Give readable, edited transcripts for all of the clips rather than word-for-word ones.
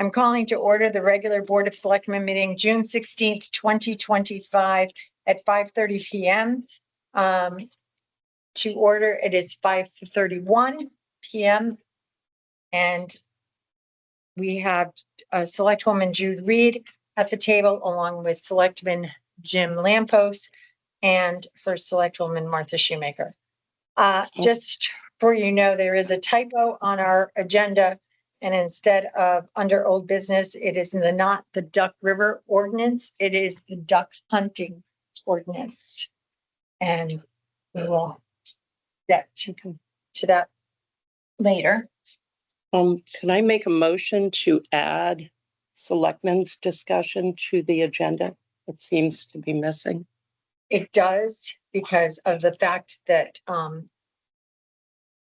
I'm calling to order the regular Board of Selectmen meeting, June 16th, 2025 at 5:30 p.m. To order, it is 5:31 p.m. And we have Selectwoman Jude Reed at the table, along with Selectman Jim Lampos and First Selectwoman Martha Shoemaker. Just for there is a typo on our agenda. And instead of under old business, it is not the Duck River ordinance, it is the duck hunting ordinance. And we will get to that later. Can I make a motion to add Selectmen's discussion to the agenda? It seems to be missing. It does, because of the fact that I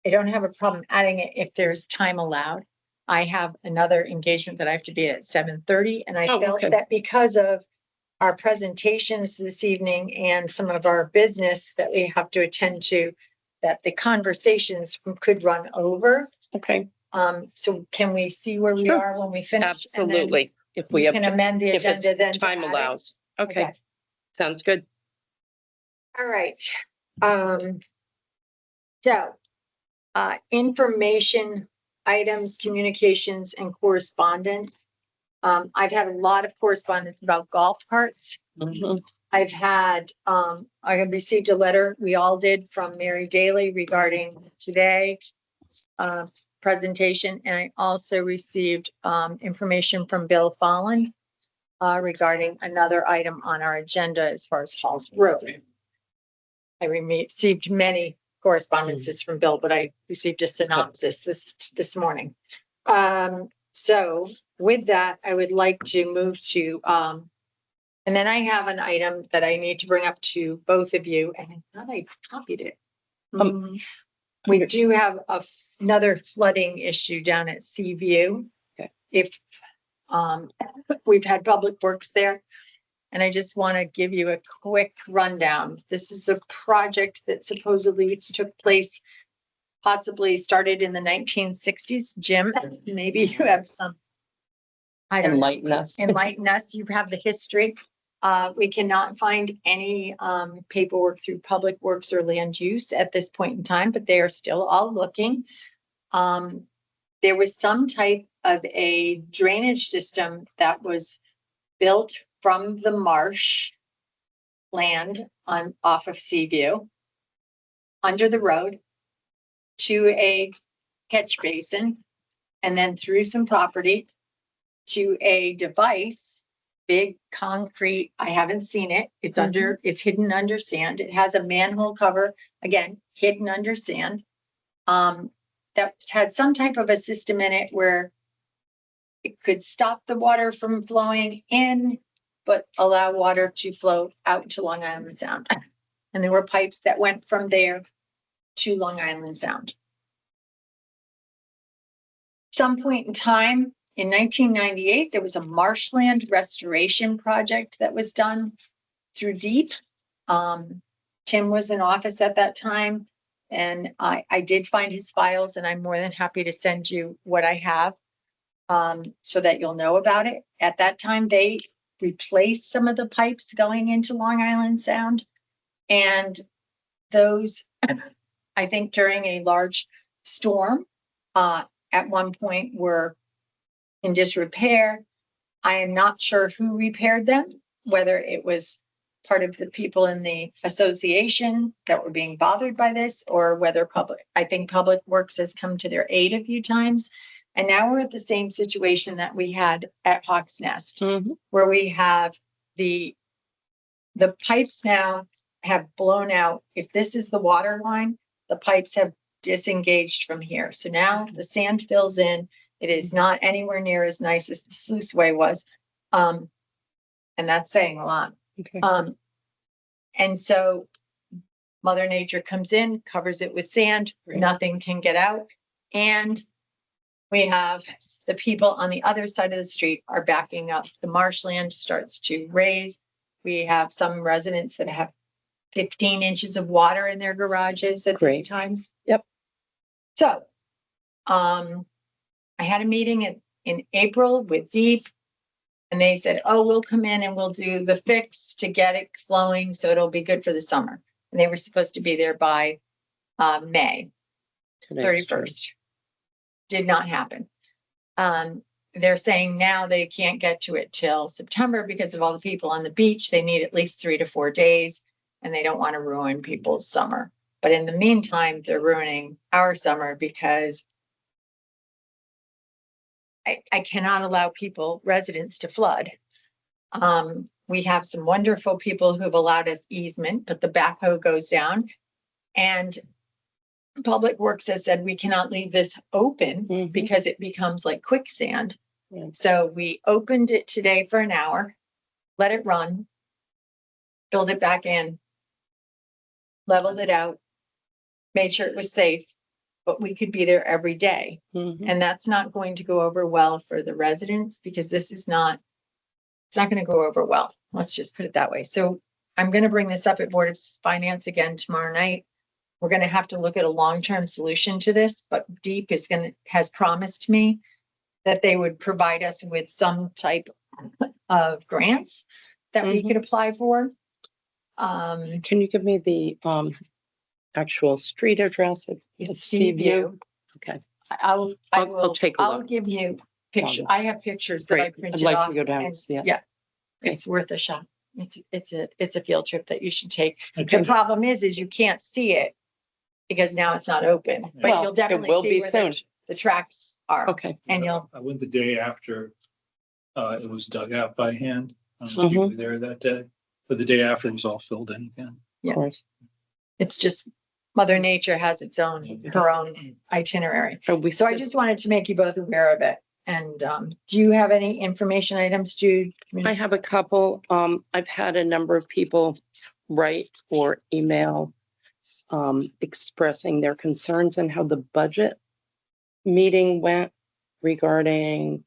don't have a problem adding it if there's time allowed. I have another engagement that I have to be at 7:30, and I felt that because of our presentations this evening and some of our business that we have to attend to, that the conversations could run over. Okay. So can we see where we are when we finish? Absolutely. If we have can amend the agenda, then time allows. Okay. Sounds good. All right. So information items, communications, and correspondence. I've had a lot of correspondence about golf carts. I've had, I have received a letter, we all did, from Mary Daly regarding today presentation. And I also received information from Bill Folland regarding another item on our agenda as far as Halls Road. I received many correspondences from Bill, but I received a synopsis this morning. So with that, I would like to move to, and then I have an item that I need to bring up to both of you, and I thought I copied it. We do have another flooding issue down at Seaview. Okay. If we've had public works there. And I just want to give you a quick rundown. This is a project that supposedly took place, possibly started in the 1960s. Jim, maybe you have some. Enlighten us. Enlighten us. You have the history. We cannot find any paperwork through Public Works or Land Use at this point in time, but they are still all looking. There was some type of a drainage system that was built from the marsh land off of Seaview under the road to a catch basin, and then through some property to a device, big concrete. I haven't seen it. It's it's hidden under sand. It has a manhole cover, again, hidden under sand. That had some type of a system in it where it could stop the water from flowing in, but allow water to flow out to Long Island Sound. And there were pipes that went from there to Long Island Sound. Some point in time in 1998, there was a marshland restoration project that was done through DEEP. Tim was in office at that time, and I did find his files, and I'm more than happy to send you what I have so that you'll know about it. At that time, they replaced some of the pipes going into Long Island Sound, and those, I think, during a large storm at one point were in disrepair. I am not sure who repaired them, whether it was part of the people in the association that were being bothered by this, or whether I think Public Works has come to their aid a few times. And now we're at the same situation that we had at Hawk's Nest, where we have the pipes now have blown out. If this is the water line, the pipes have disengaged from here. So now the sand fills in. It is not anywhere near as nice as the sluiceway was. And that's saying a lot. Okay. And so Mother Nature comes in, covers it with sand, nothing can get out. And we have the people on the other side of the street are backing up. The marshland starts to raise. We have some residents that have 15 inches of water in their garages at these times. Yep. So, I had a meeting in April with Deep. And they said, oh, we'll come in and we'll do the fix to get it flowing, so it'll be good for the summer. And they were supposed to be there by May Today's 31st. Did not happen. They're saying now they can't get to it till September because of all the people on the beach. They need at least 3 to 4 days, and they don't want to ruin people's summer. But in the meantime, they're ruining our summer because I cannot allow residents to flood. We have some wonderful people who've allowed us easement, but the backhoe goes down. And Public Works has said we cannot leave this open Mhm. because it becomes like quicksand. Yeah. So we opened it today for an hour, let it run, filled it back in, leveled it out, made sure it was safe, but we could be there every day. Mhm. And that's not going to go over well for the residents because it's not going to go over well. Let's just put it that way. So I'm going to bring this up at Board of Finance again tomorrow night. We're going to have to look at a long-term solution to this, but Deep has promised me that they would provide us with some type of grants that we Mhm. could apply for. Can you give me the actual street address? It's Seaview. Okay. I'll take a I'll look. give you picture. I have pictures that I Great. printed I'd like off. to go down and and see it. Yeah, Okay. it's worth a shot. It's a field trip that you should take. Okay. The problem is you can't see it because now it's not open, but Well, you'll it definitely will see be where soon. the tracks are. Okay. And you'll, I went the day after it was dug out by hand. I don't know if you were there that day, but the day after it was all filled in again. Yeah. Of course. it's just Mother Nature has her own itinerary. So I just wanted to make you both aware of it. And do you have any information items, Jude? I have a couple. I've had a number of people write or email expressing their concerns and how the budget meeting went regarding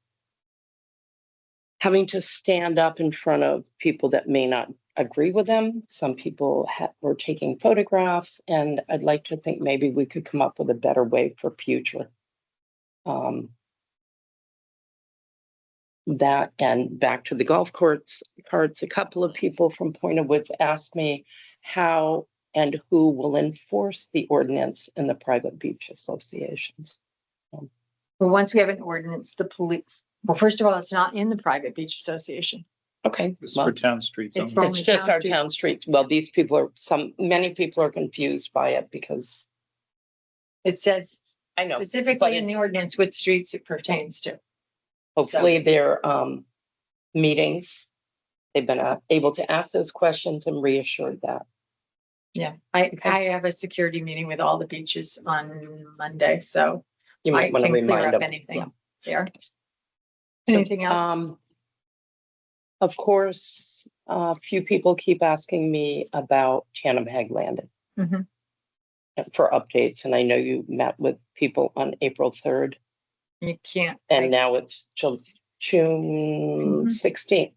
having to stand up in front of people that may not agree with them. Some people were taking photographs, and I'd like to think maybe we could come up with a better way for future. That and back to the golf carts, a couple of people from Point of Woods asked me how and who will enforce the ordinance in the private beach associations. Well, once we have an ordinance, the police, well, first of all, it's not in the private beach association. Okay. It's Well, for town streets. It's only. for- it's just town our streets. town streets. Well, these people many people are confused by it because It says I know. specifically but in the ordinance which streets it pertains to. hopefully their meetings, they've been able to ask those questions and reassured that. Yeah, I have a security meeting with all the beaches on Monday, so You I might want to can clear remind up them. anything there. So, Anything else? Of course, a few people keep asking me about Hag Landing Mhm. for updates, and I know you met with people on April 3rd, You can't. and now it's till June Mhm. 16th.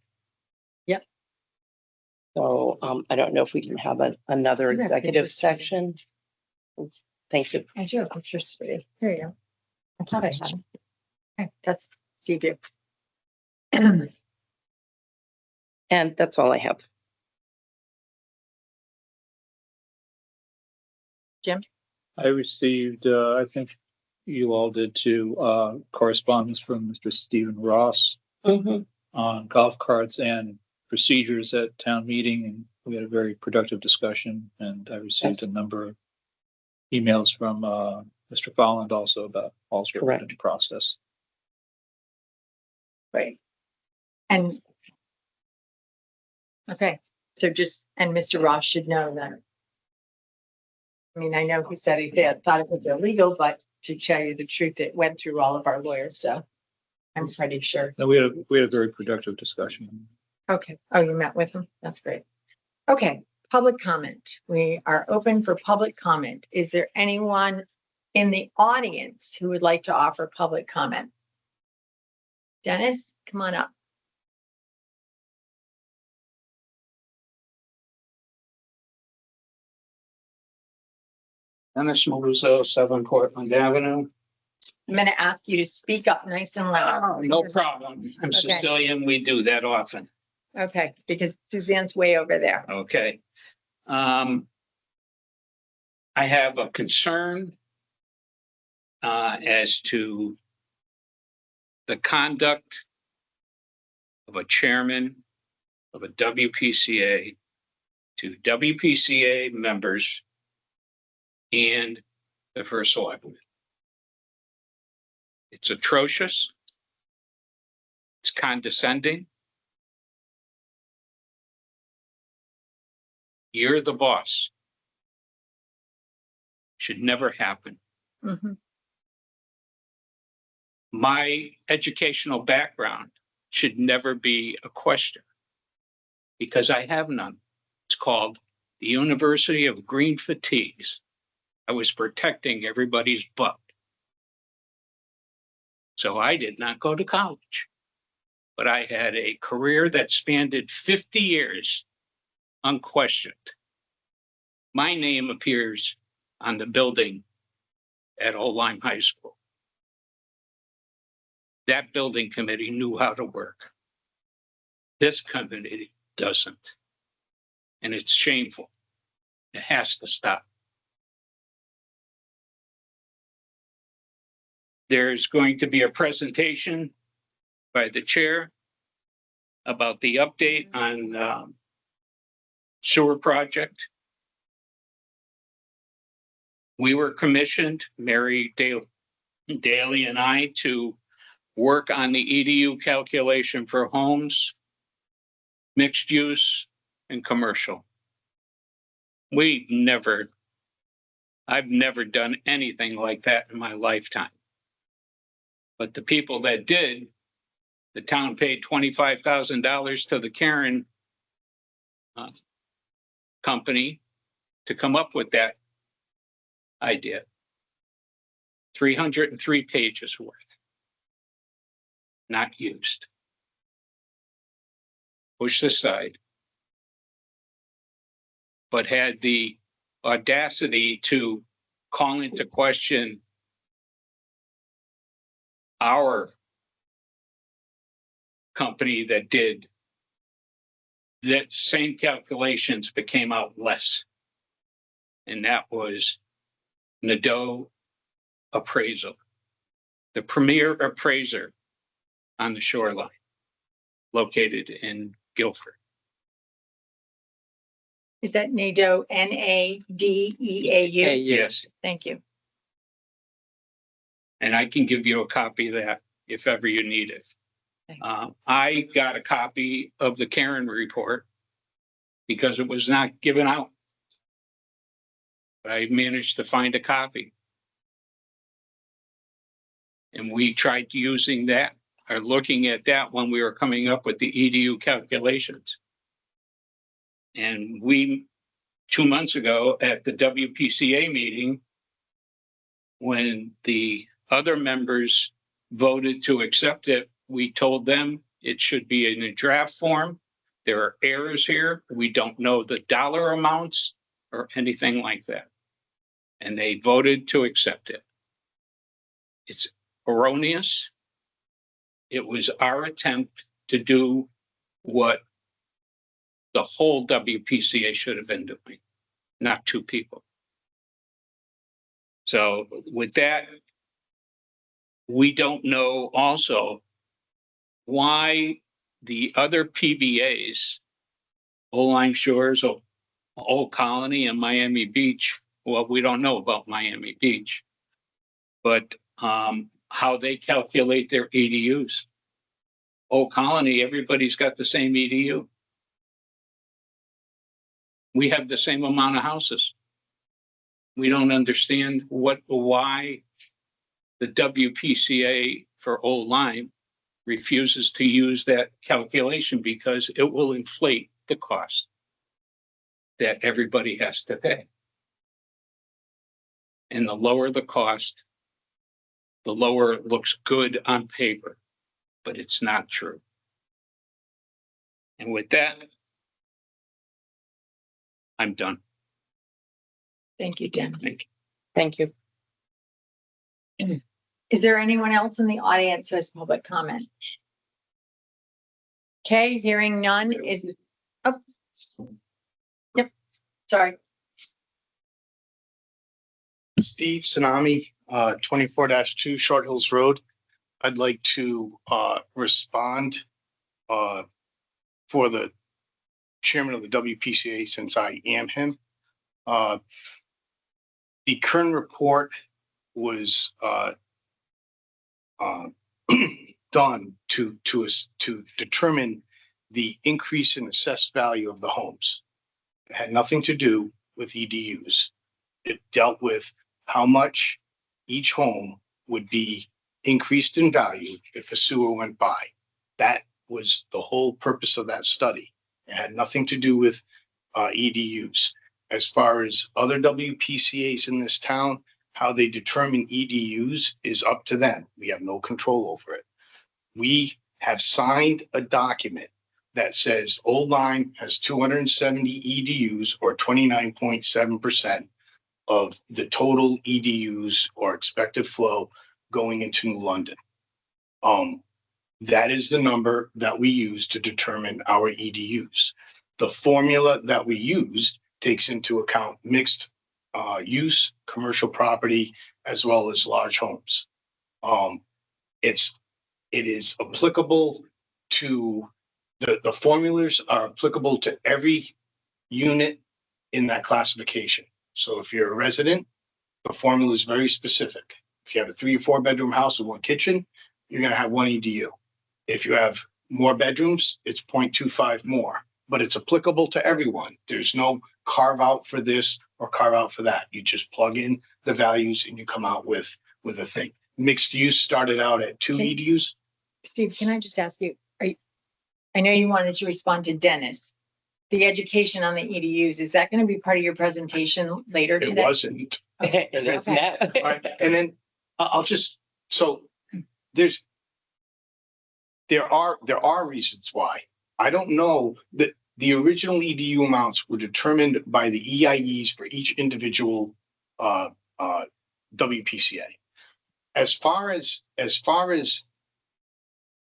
Yep. So I don't know if we can have another You have executive pictures for you. section. Thank you. I do have pictures for you. Here you go. I thought I had them. Okay, that's Seaview. And that's all I have. Jim? I received, I think you all did too, correspondence from Mr. Stephen Ross Mhm. on golf carts and procedures at town meeting. And we had a very productive discussion, and I received Yes. a number of emails from Mr. Folland also about also Correct. the process. Right. And. Okay, so and Mr. Ross should know that. I mean, I know he said he thought it was illegal, but to tell you the truth, it went through all of our lawyers, so I'm pretty sure. No, we had a very productive discussion. Okay. Oh, you met with him? That's great. Okay, public comment. We are open for public comment. Is there anyone in the audience who would like to offer public comment? Dennis, come on up. Dennis Maluso, 7 Portland Avenue. I'm gonna ask you to speak up nice and loud. Oh, no problem. I'm Okay. Sicilian. We do that often. Okay, because Suzanne's way over there. Okay. I have a concern as to the conduct of a chairman of a WPCA to WPCA members and the first selectman. It's atrocious. It's condescending. You're the boss. Should never happen. Mhm. My educational background should never be a question because I have none. It's called the University of Green Fatigues. I was protecting everybody's butt. So I did not go to college, but I had a career that spanned 50 years unquestioned. My name appears on the building at Old Lyme High School. That building committee knew how to work. This committee doesn't. And it's shameful. It has to stop. There's going to be a presentation by the chair about the update on sewer project. We were commissioned, Mary Daly and I, to work on the EDU calculation for homes, mixed use, and commercial. I've never done anything like that in my lifetime. But the people that did, the town paid $25,000 to the Karen company to come up with that idea. 303 pages worth. Not used. Pushed aside. But had the audacity to call into question our company that did that same calculations, but came out less. And that was Nadeau Appraisal, the premier appraiser on the shoreline, located in Guilford. Is that NADEAU, NADEAU? Yes, Thank you. and I can give you a copy of that if ever you need it. Thank I got a copy of the Karen report because it was not given out. I managed to find a copy. And we tried using that or looking at that when we were coming up with the EDU calculations. And 2 months ago at the WPCA meeting, when the other members voted to accept it, we told them it should be in a draft form. There are errors here. We don't know the dollar amounts or anything like that. And they voted to accept it. It's erroneous. It was our attempt to do what the whole WPCA should have been doing, not two people. So with that, we don't know also why the other PBAs, Old Lyme Shores, Old Colony, and Miami Beach, well, we don't know about Miami Beach, but how they calculate their EDUs. Old Colony, everybody's got the same EDU. We have the same amount of houses. We don't understand why the WPCA for Old Lyme refuses to use that calculation, because it will inflate the cost that everybody has to pay. And the lower the cost, the lower it looks good on paper, but it's not true. And with that, I'm done. Thank you, Dennis. Thank you. Thank you. Is there anyone else in the audience who has public comment? Okay, hearing none is, oh. Yep, sorry. Steve Tsunami, 24-2 Short Hills Road. I'd like to respond for the chairman of the WPCA, since I am him. The current report was done to determine the increase in assessed value of the homes. It had nothing to do with EDUs. It dealt with how much each home would be increased in value if a sewer went by. That was the whole purpose of that study. It had nothing to do with EDUs. As far as other WPCAs in this town, how they determine EDUs is up to them. We have no control over it. We have signed a document that says Old Lyme has 270 EDUs, or 29.7% of the total EDUs or expected flow going into New London. That is the number that we use to determine our EDUs. The formula that we used takes into account mixed use, commercial property, as well as large homes. It is applicable to the formulas are applicable to every unit in that classification. So if you're a resident, the formula is very specific. If you have a 3 or 4 bedroom house with 1 kitchen, you're going to have 1 EDU. If you have more bedrooms, it's 0.25 more, but it's applicable to everyone. There's no carve out for this or carve out for that. You just plug in the values and you come out with a thing. Mixed use started out at 2 Okay. EDUs. Steve, can I just ask you, I know you wanted to respond to Dennis. The education on the EDUs, is that going to be part of your presentation later It today? wasn't. It is Okay. not. All right, and then I'll just, so there are reasons why. I don't know that the original EDU amounts were determined by the EIEs for each individual WPCA. As far as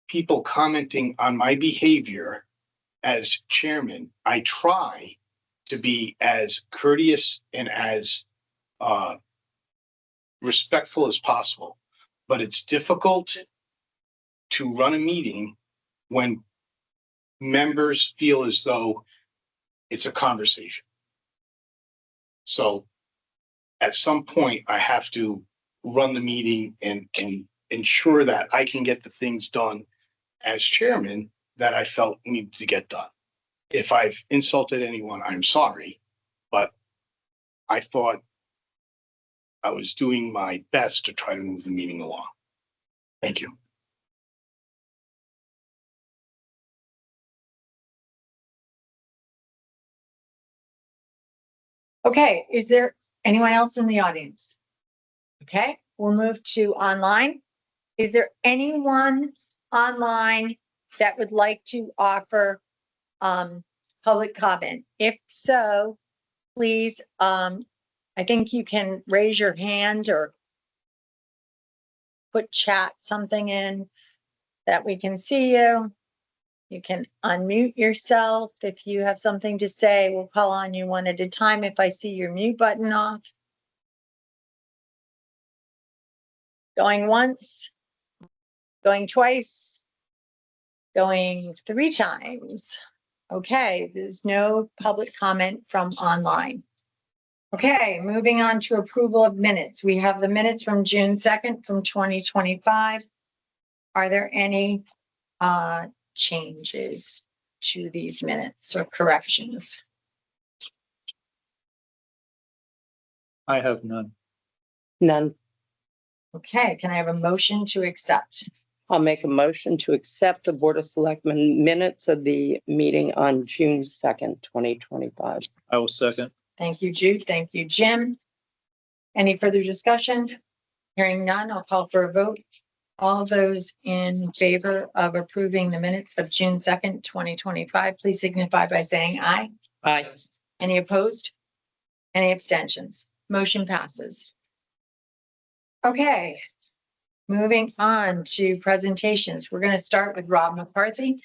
people commenting on my behavior as chairman, I try to be as courteous and as respectful as possible, but it's difficult to run a meeting when members feel as though it's a conversation. So at some point, I have to run the meeting and ensure that I can get the things done as chairman that I felt needed to get done. If I've insulted anyone, I'm sorry, but I thought I was doing my best to try to move the meeting along. Thank you. Okay, is there anyone else in the audience? Okay, we'll move to online. Is there anyone online that would like to offer public comment? If so, please, I think you can raise your hand or put chat something in that we can see you. You can unmute yourself. If you have something to say, we'll call on you one at a time if I see your mute button off. Going once, going twice, going 3 times. Okay, there's no public comment from online. Okay, moving on to approval of minutes. We have the minutes from June 2nd from 2025. Are there any changes to these minutes or corrections? I have none. None. Okay, can I have a motion to accept? I'll make a motion to accept the Board of Selectmen minutes of the meeting on June 2nd, 2025. I will second. Thank you, Jude. Thank you, Jim. Any further discussion? Hearing none, I'll call for a vote. All those in favor of approving the minutes of June 2nd, 2025, please signify by saying aye. Aye. Any opposed? Any abstentions? Motion passes. Okay, moving on to presentations. We're gonna start with Rob McCarthy.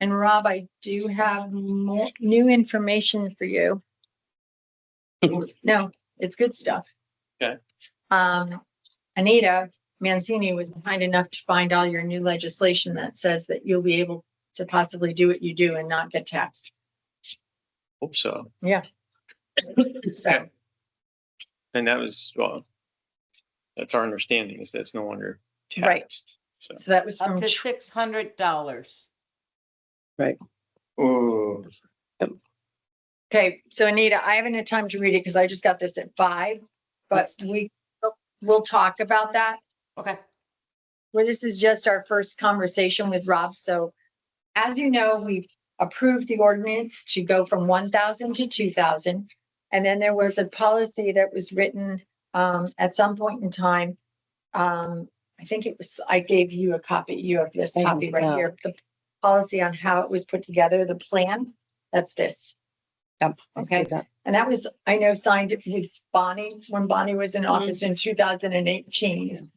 And Rob, I do have more new information for you. No, it's good stuff. Okay. Anita Mancini was kind enough to find all your new legislation that says that you'll be able to possibly do what you do and not get taxed. Hope so. So, And that was, well, that's our understanding is that it's no longer Right. taxed. So, so that was Up from, to $600. oh, okay, so Anita, I haven't had time to read it because I just got this at 5, but we'll talk about that. Okay. Where this is just our first conversation with Rob. So as you know, we've approved the ordinance to go from 1,000 to 2,000. And then there was a policy that was written at some point in time. I think it was, I gave you a copy. You have this copy right here. The policy on how it was put together, the plan. That's this. Yep, I see Okay. that. And that was, I know, signed with Bonnie when Bonnie was in office in 2018.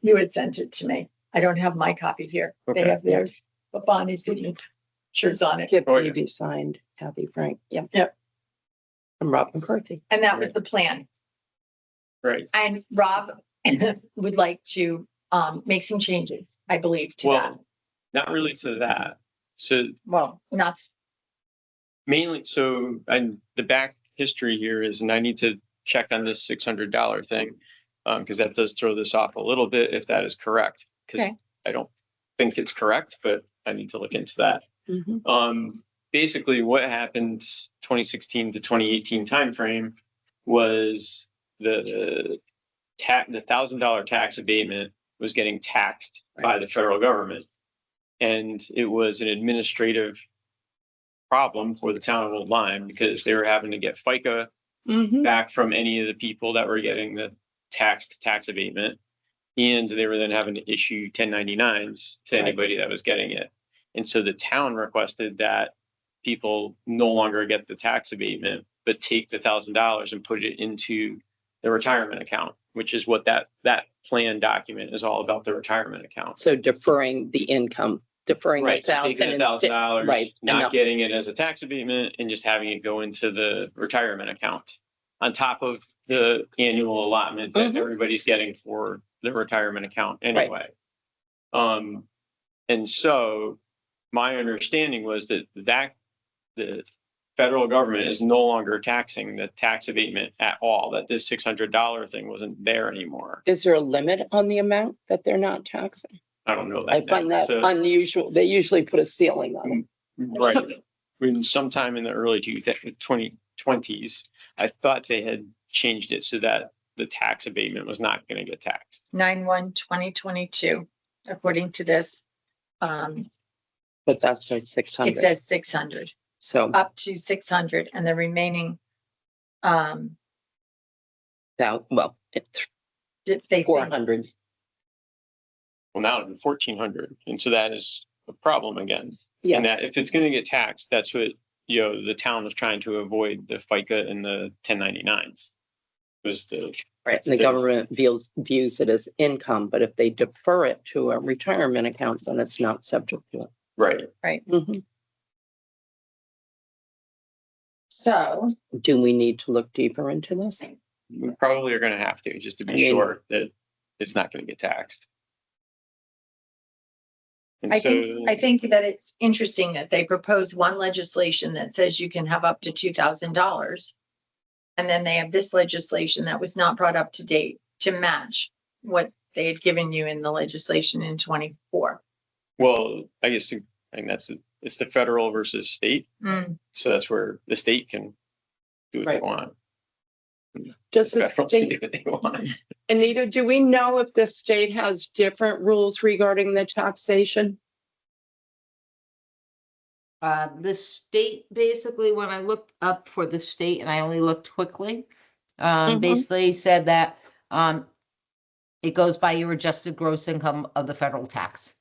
You had sent it to me. I don't have my copy here. They Okay. have theirs, but Bonnie's signature's on it. Skip Oh, yeah. Levy signed, Kathy Frank, yep. Yep. And Rob McCarthy. And that was the plan. right. And Rob would like to make some changes, I believe, to that. Well, not really to that. So Well, not, mainly, so, and the back history here is, and I need to check on this $600 thing. Because that does throw this off a little bit if that is correct. Because Okay. I don't think it's correct, but I need to look into that. Mhm. Basically what happened 2016 to 2018 timeframe was the $1,000 tax abatement was getting taxed by the federal government. And it was an administrative problem for the town of Old Lyme because they were having to get FICA Mhm. back from any of the people that were getting the tax abatement. And they were then having to issue 1099s to Right. anybody that was getting it. And so the town requested that people no longer get the tax abatement, but take the $1,000 and put it into the retirement account, which is what that plan document is all about, the retirement account. So deferring the income, deferring the Right, so taking thousand. $1,000, Right, not enough. getting it as a tax abatement and just having it go into the retirement account on top of the annual allotment that Mhm. everybody's getting for the retirement account anyway. And so my understanding was that the federal government is no longer taxing the tax abatement at all, that this $600 thing wasn't there anymore. Is there a limit on the amount that they're not taxing? I don't know that. I find now. that So- unusual. They usually put a ceiling on it. Right. When sometime in the early 2020s, I thought they had changed it so that the tax abatement was not going to get taxed. 9/1/2022, according to this. But that's like It 600. says 600, So up to 600, and the remaining, that, well, it's they think 400. Well, now it's 1,400. And so that is a problem again. And Yes, that if it's going to get taxed, that's what, the town was trying to avoid, the FICA and the 1099s. Was the, right. And the government views it as income, but if they defer it to a retirement account, then it's not subject to it. right. Mhm. So, Do we need to look deeper into this? We probably are going to have to, just to be I mean- sure that it's not going to get taxed. And I so, think that it's interesting that they propose one legislation that says you can have up to $2,000. And then they have this legislation that was not brought up to date to match what they had given you in the legislation in 24. well, I guess, I think it's the federal versus state. Mm, So that's where the state can do what they Right. want. Does the Federal can do state, what they want. Anita, do we know if the state has different rules regarding the taxation? The state, basically, when I looked up for the state, and I only looked quickly, Mhm. basically said that, it goes by your adjusted gross income of the federal tax.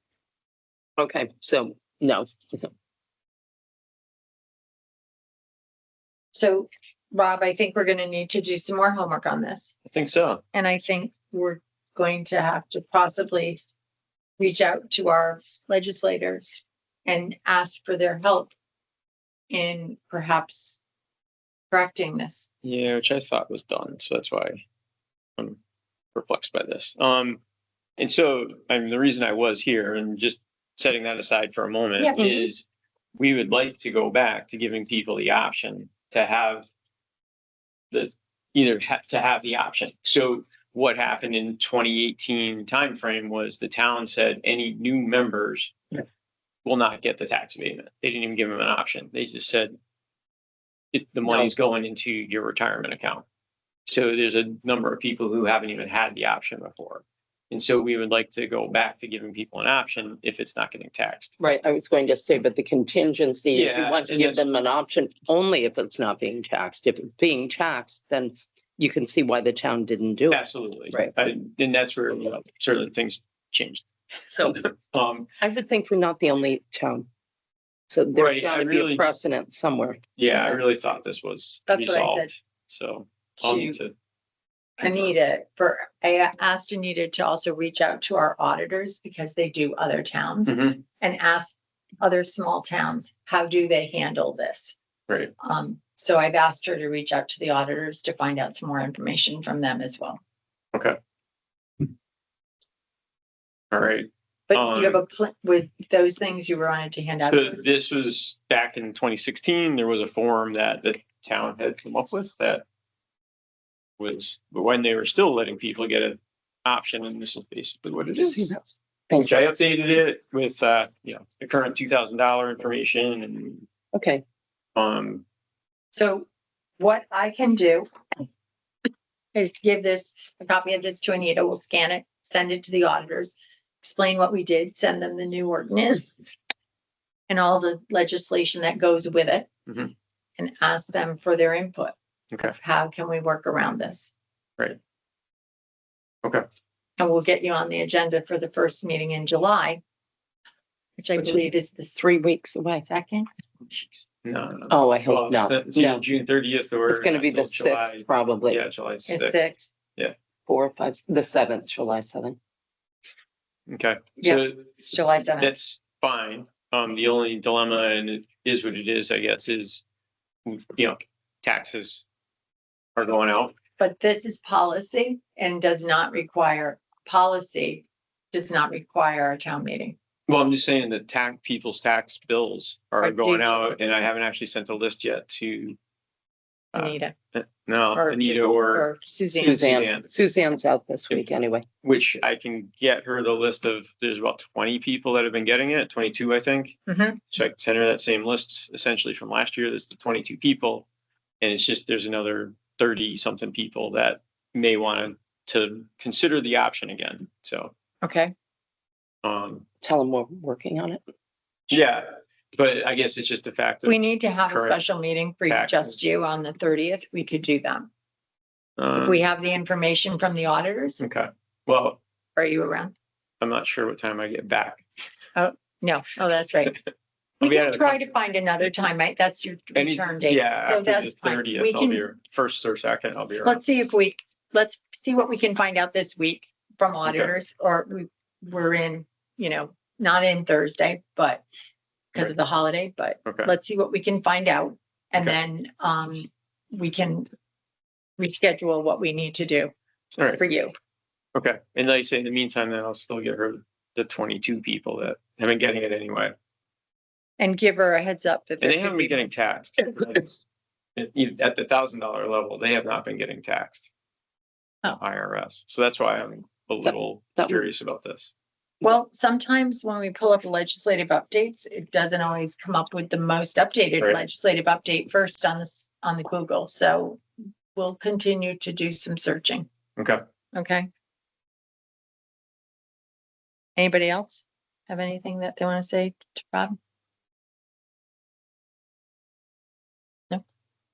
Okay, so no. So, Rob, I think we're gonna need to do some more homework on this. I think so. And I think we're going to have to possibly reach out to our legislators and ask for their help in perhaps correcting this. Yeah, which I thought was done, so that's why I'm perplexed by this. And so, I mean, the reason I was here and just setting that aside for a moment Yeah. is we would like to go back to giving people the option to have to have the option. So what happened in 2018 timeframe was the town said any new members will not get the tax abatement. They didn't even give them an option. They just said the money's going into your retirement account. So there's a number of people who haven't even had the option before. And so we would like to go back to giving people an option if it's not getting taxed. Right, I was going to say, but the contingency, if you Yeah, want to and give that's- them an option, only if it's not being taxed. If it's being taxed, then you can see why the town didn't do it. Absolutely. Right. And that's where, you know, certain things changed. So I would think we're not the only town. So there's Right, got I to be a really- precedent somewhere. Yeah, I really thought this was That's what I said. resolved. So I'll need to. Anita, I asked Anita to also reach out to our auditors because they do other towns Mhm. and ask other small towns, how do they handle this? Right. So I've asked her to reach out to the auditors to find out some more information from them as well. Okay. All right. But you have a plan with those things you wanted to hand out. So this was back in 2016. There was a form that the town had come up with that was when they were still letting people get an option, and this is basically what it is. Thank Which you. I updated it with, you know, the current $2,000 information and, Okay, So what I can do is give a copy of this to Anita. We'll scan it, send it to the auditors, explain what we did, send them the new ordinance and all the legislation that goes with it, Mhm. and ask them for their input. Okay. How can we work around this? Right. Okay. And we'll get you on the agenda for the first meeting in July, which I believe is the 3 weeks away. second. No. Oh, I Well, hope not. It's either No, June 30th or. it's going to be the until July. 6th, probably. Yeah, July It's 6th. 6th. 4 or 5, the 7th, July 7th. Okay. Yeah. So It's July 7th. that's fine. The only dilemma, and it is what it is, I guess, is, you know, taxes are going out. But this is policy and does not require a town meeting. Well, I'm just saying that people's tax bills are Are going due. out, and I haven't actually sent a list yet to, Anita no, Or- Anita or, or Suzanne. Suzanne, Suzanne's out this week anyway. which I can get her the list of, there's about 20 people that have been getting it, 22, I think. Mhm. So I can send her that same list essentially from last year. There's the 22 people. And it's just, there's another 30 something people that may want to consider the option again. So, Okay, Tell them we're working on it. yeah, but I guess it's just the fact if we that, need to have a Correct. special meeting for Taxes. just you on the 30th, we could do that. If we have the information from the auditors, okay, well, are you around? I'm not sure what time I get back. No, oh, that's right. I'll We be out can of the try country. to find another time, right? That's your Any- return date. Yeah, So after the that's fine. 30th, We I'll be can, here, first or second, I'll be around. let's see what we can find out this week from auditors, or we're in, not in Thursday, but because of the holiday, but Okay, let's see what we can find out. And Okay. then, we can reschedule what we need to do all right, for you. okay. And like I say, in the meantime, then I'll still get her the 22 people that have been getting it anyway. And give her a heads up that. And there they could haven't be been getting taxed. At the $1,000 level, they have not been getting taxed. Oh. IRS. So that's why I'm a little that- curious about this. Well, sometimes when we pull up legislative updates, it doesn't always come up with the most updated Right. legislative update first on the Google. So we'll continue to do some searching. Okay. Okay. Anybody else have anything that they want to say to Rob?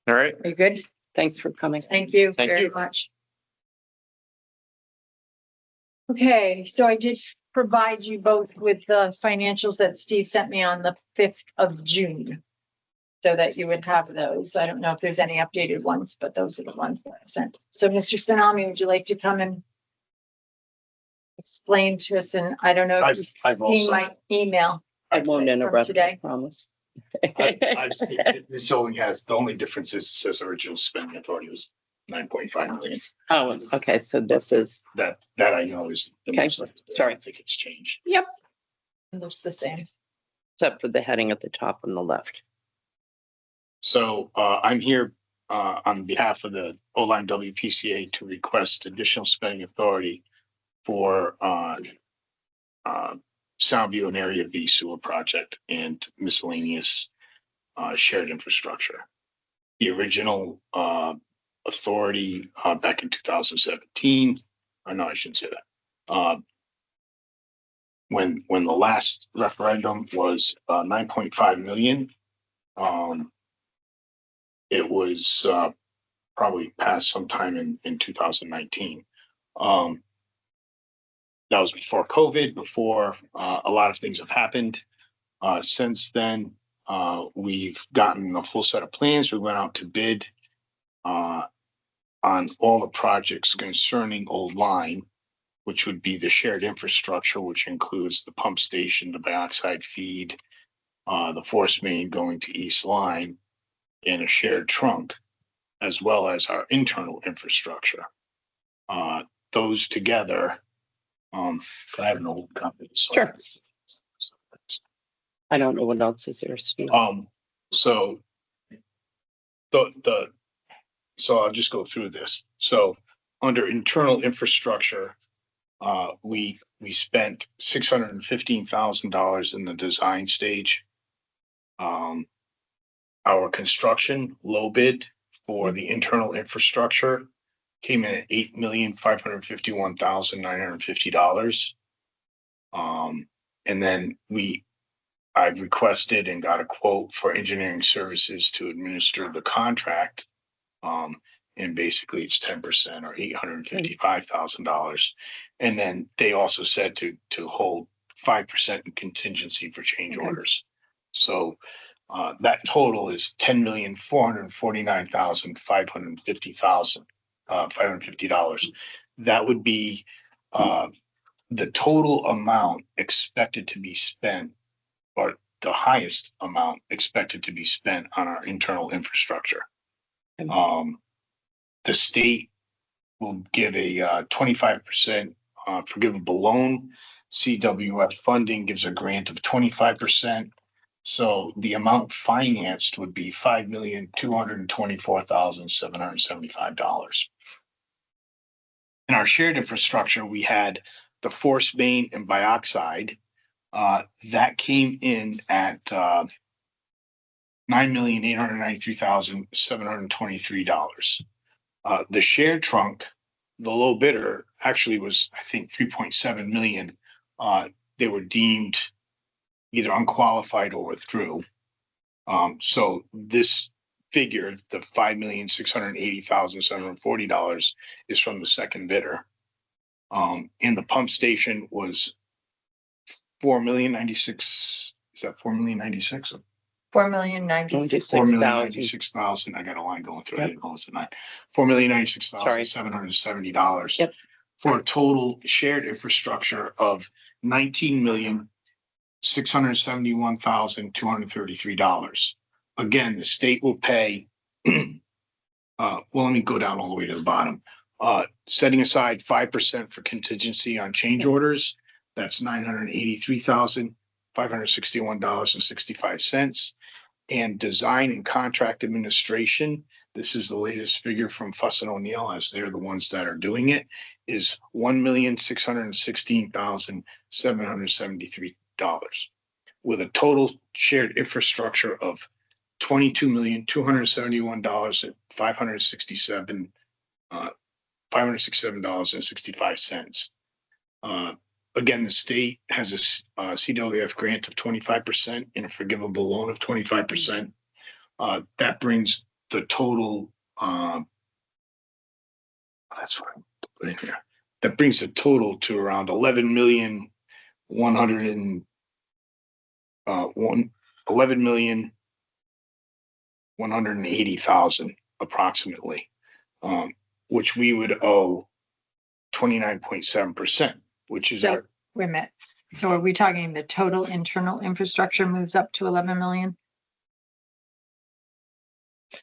All right. Are you good? Thanks for coming. Thank you Thank very you. much. Okay, so I did provide you both with the financials that Steve sent me on the 5th of June. So that you would have those. I don't know if there's any updated ones, but those are the ones that I sent. So Mr. Tsunami, would you like to come and explained to us, and I don't know if you've I've seen also, my email. I won't From interrupt, I today. promise. I've seen, this building has, the only difference is it says original spending authority was 9.5 million. Oh, okay, so this is, That I know is. the Okay, most up to date. sorry. I don't think it's changed. yep, It looks the same. except for the heading at the top on the left. So I'm here on behalf of the O-Line WPCA to request additional spending authority for Soundview and Area B sewer project and miscellaneous shared infrastructure. The original authority back in 2017, or no, I shouldn't say that. When the last referendum was 9.5 million, it was probably passed sometime in 2019. That was before COVID, before a lot of things have happened. Since then, we've gotten a full set of plans. We went out to bid on all the projects concerning Old Line, which would be the shared infrastructure, which includes the pump station, the dioxide feed, the force main going to East Line, and a shared trunk, as well as our internal infrastructure. Those together, I have an old copy. So Sure. I don't know what else is there, Steve. So so I'll just go through this. So under internal infrastructure, we spent $615,000 in the design stage. Our construction low bid for the internal infrastructure came in at $8,551,950. And then I've requested and got a quote for engineering services to administer the contract. And basically it's 10% or $855,000. And then they also said to hold 5% in contingency for change orders. So that total is $10,449,550. That would be the total amount expected to be spent, or the highest amount expected to be spent on our internal infrastructure. The state will give a 25% forgivable loan. CWF funding gives a grant of 25%. So the amount financed would be $5,224,775. In our shared infrastructure, we had the force main and dioxide. That came in at $9,893,723. The shared trunk, the low bidder, actually was, I think, 3.7 million. They were deemed either unqualified or withdrew. So this figure, the $5,680,740, is from the second bidder. And the pump station was $4,096,000. Is that $4,096,000? $4,096,000. $4,096,000. I got a line going through. I didn't know it was a nine. $4,096,770. Yep. For a total shared infrastructure of $19,671,233. Again, the state will pay. Well, let me go down all the way to the bottom. Setting aside 5% for contingency on change orders, that's $983,561.65. And design and contract administration, this is the latest figure from Fuss and O'Neill, as they're the ones that are doing it, is $1,616,773, with a total shared infrastructure of $22,271,567.65. Again, the state has a CWF grant of 25% and a forgivable loan of 25%. That brings the total. That's what I'm putting here. That brings the total to around 11,180,000 approximately, which we would owe 29.7%. which is So, our, wait a minute. So are we talking the total internal infrastructure moves up to 11 million?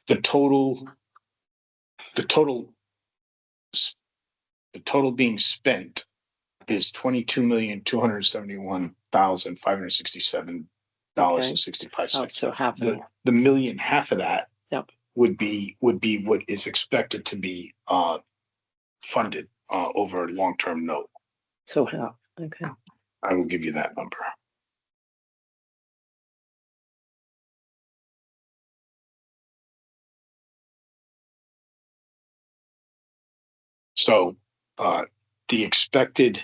the total, the total, the total being spent is $22,271,567.65. So half of The, that. the million, half of that. Yep. Would be what is expected to be, funded, over a long-term note. So half, okay. I will give you that number. So, the expected,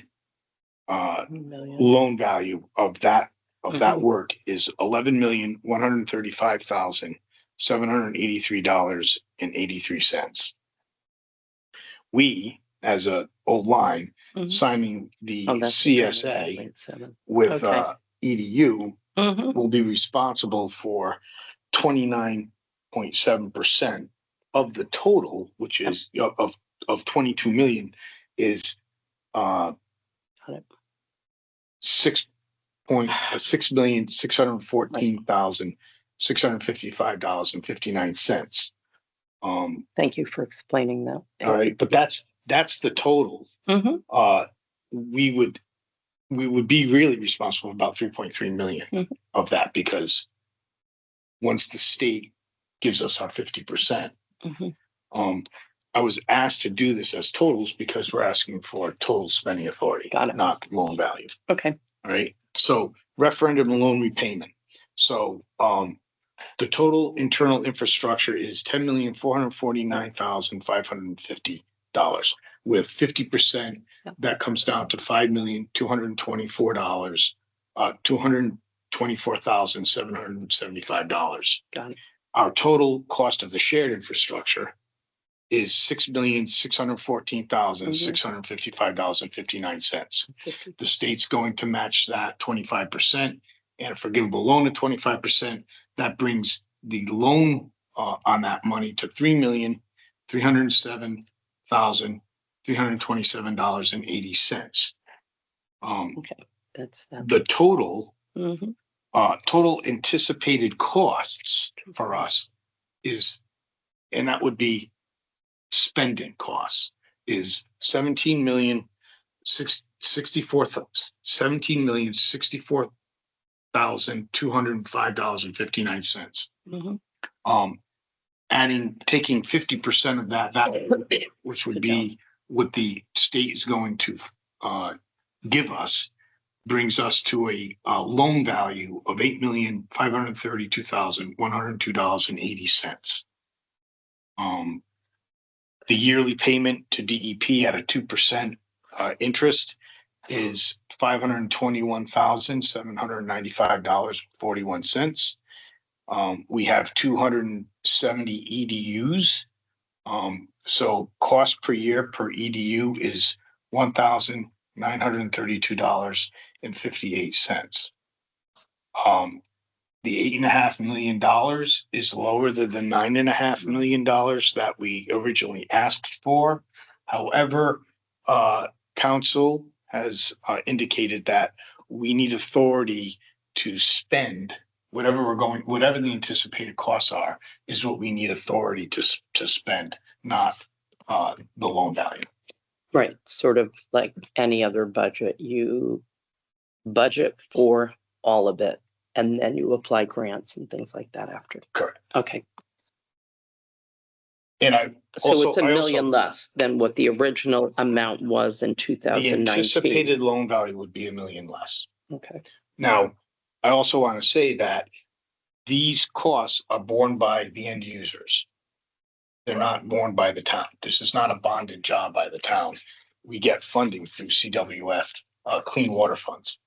Million. loan value of that Mhm. work is $11,135,783.83. We, as a old line, Mhm. signing the Oh, that's CSA 7. with, Okay. EDU Mhm. will be responsible for 29.7% of the total, which is of 22 million is, Got it. 6,614,655.59. Thank you for explaining that. All right, but that's the total. Mhm. We would be really responsible for about 3.3 million Mhm. of that, because once the state gives us our 50%, Mhm. I was asked to do this as totals because we're asking for total spending authority, Got it. not loan value. Okay. All right. So referendum and loan repayment. So, the total internal infrastructure is $10,449,550. With 50%, Yep. that comes down to $5,224, $224,775. Got it. Our total cost of the shared infrastructure is $6,614,655.59. The state's going to match that 25% and a forgivable loan of 25%. That brings the loan, on that money to $3,307,327.80. Okay. That's that. The total, Mhm. total anticipated costs for us is, and that would be spending costs, is 17,205,259. Mhm. Taking 50% of that, which would be what the state is going to, give us, brings us to a loan value of $8,532,102.80. The yearly payment to DEP at a 2% interest is $521,795.41. We have 270 EDUs. So cost per year per EDU is $1,932.58. The $8.5 million is lower than the $9.5 million that we originally asked for. However, council has indicated that we need authority to spend whatever the anticipated costs are, is what we need authority to spend, not the loan value. Right. Sort of like any other budget. You budget for all of it, and then you apply grants and things like that after. Correct. Okay. And I So also, it's a million less than what the original amount was in the 2019. anticipated loan value would be $1 million less. Okay. Now, I also want to say that these costs are borne by the end users. They're not borne by the town. This is not a bonded job by the town. We get funding through CWF, Clean Water Funds.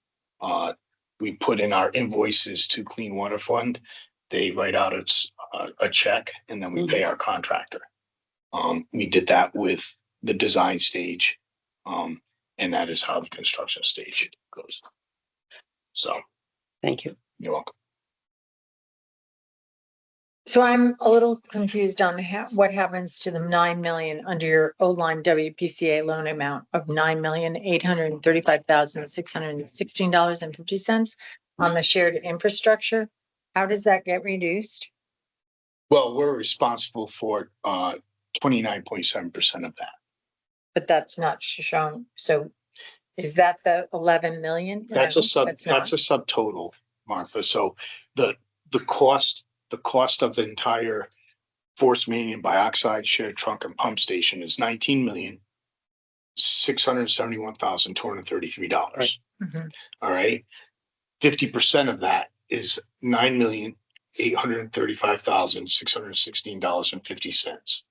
We put in our invoices to Clean Water Fund. They write out a check, and then we pay our contractor. We did that with the design stage. And that is how the construction stage goes. So, Thank you. you're welcome. So I'm a little confused on what happens to the 9 million under your O-line WPCA loan amount of $9,835,616.50 on the shared infrastructure. How does that get reduced? Well, we're responsible for 29.7% of that. But that's not shown. So is that the 11 million? That's a No, not. subtotal, Martha. So the cost of the entire forced main bioxide shared trunk and pump station is $19,671,233. Mhm. All right. 50% of that is $9,835,616.50.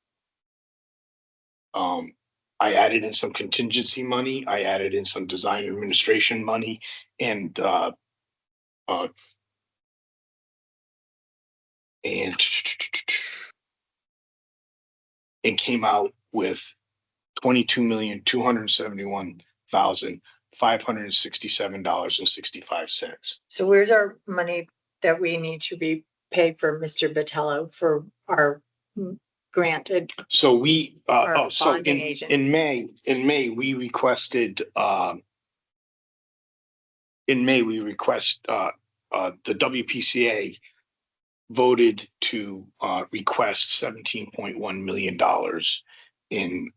I added in some contingency money. I added in some design administration money and and came out with $22,271,567.65. So where's our money that we need to be paid for Mr. Vitello for our granted? So we, Our so bonding agent. in May, we requested, the WPCA voted to, request $17.1 million in,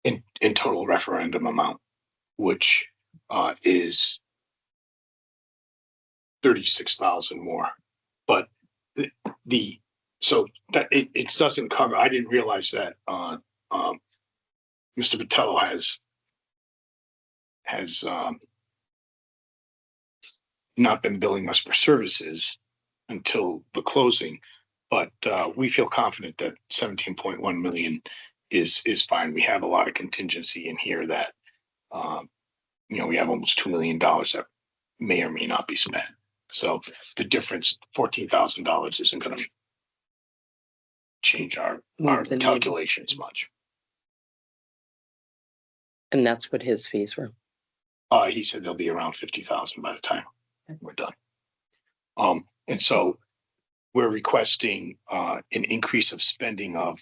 in total referendum amount, which, is 36,000 more. But so that it doesn't cover, I didn't realize that, Mr. Vitello has not been billing us for services until the closing. But we feel confident that 17.1 million is fine. We have a lot of contingency in here that, we have almost $2 million that may or may not be spent. So the difference, $14,000, isn't going to change our Move the needle. calculations much. And that's what his fees were. He said they'll be around 50,000 by the time we're done. And so we're requesting an increase of spending of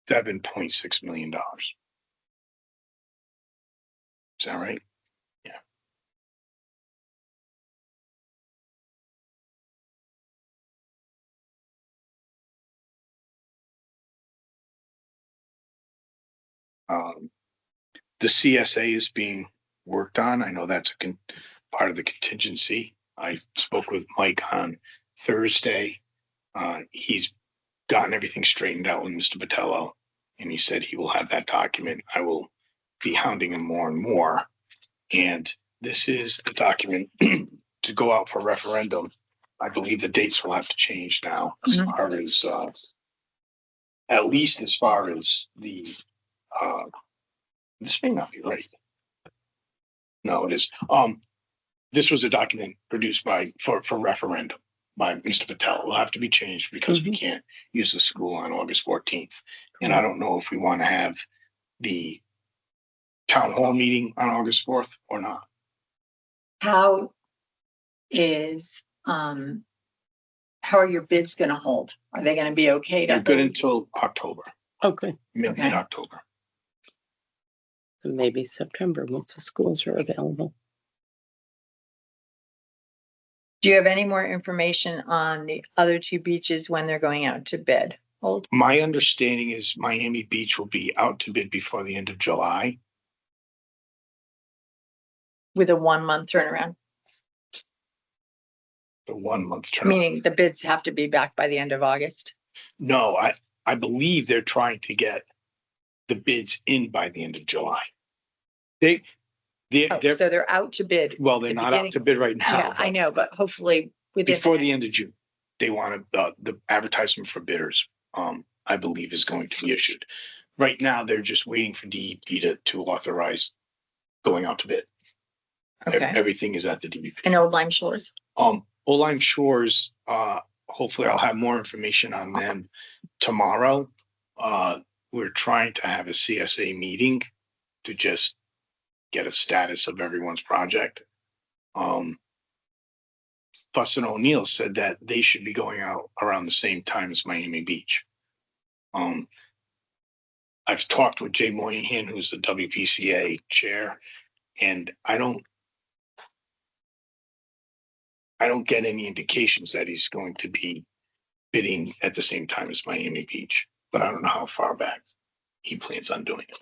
$7.6 million. Is that right? Yeah. The CSA is being worked on. I know that's part of the contingency. I spoke with Mike on Thursday. He's gotten everything straightened out with Mr. Vitello, and he said he will have that document. I will be hounding him more and more. And this is the document to go out for referendum. I believe the dates will have to change now as far as, at least as far as the, this may not be right. No, it is. This was a document produced for referendum by Mr. Patel. It will have to be changed because we can't use the school on August 14th. And I don't know if we want to have the town hall meeting on August 4th or not. How are your bids gonna hold? Are they gonna be okay to They're good hold? until October, Okay, mid-October. so maybe September once the schools are available. Do you have any more information on the other two beaches when they're going out to bid? Hold, My understanding is Miami Beach will be out to bid before the end of July. with a 1 month turnaround, The 1 month term. meaning the bids have to be back by the end of August. No, I believe they're trying to get the bids in by the end of July. They're So they're out to bid. well, they're the not out to bid right now. Yeah, I but know, but hopefully within. Before the end of June, they want the advertisement for bidders, I believe is going to be issued. Right now, they're just waiting for DEP to authorize going out to bid. Okay, Everything is at the DEP. and Old Lime Shores. Old Shores, hopefully I'll have more information on them tomorrow. We're trying to have a CSA meeting to just get a status of everyone's project. Fuss and O'Neill said that they should be going out around the same time as Miami Beach. I've talked with Jay Moynihan, who's the WPCA chair, and I don't get any indications that he's going to be bidding at the same time as Miami Beach, but I don't know how far back he plans on doing it.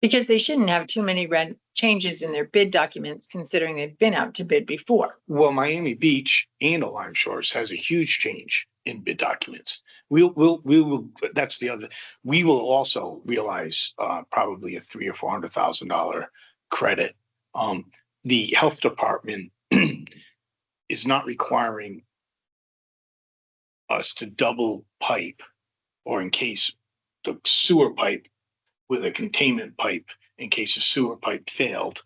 Because they shouldn't have too many changes in their bid documents, considering they've been out to bid before. Well, Miami Beach and Lime Shores has a huge change in bid documents. We will, that's the other, we will also realize probably a $300,000 or $400,000 credit. The health department is not requiring us to double pipe, or in case the sewer pipe with a containment pipe, in case the sewer pipe failed,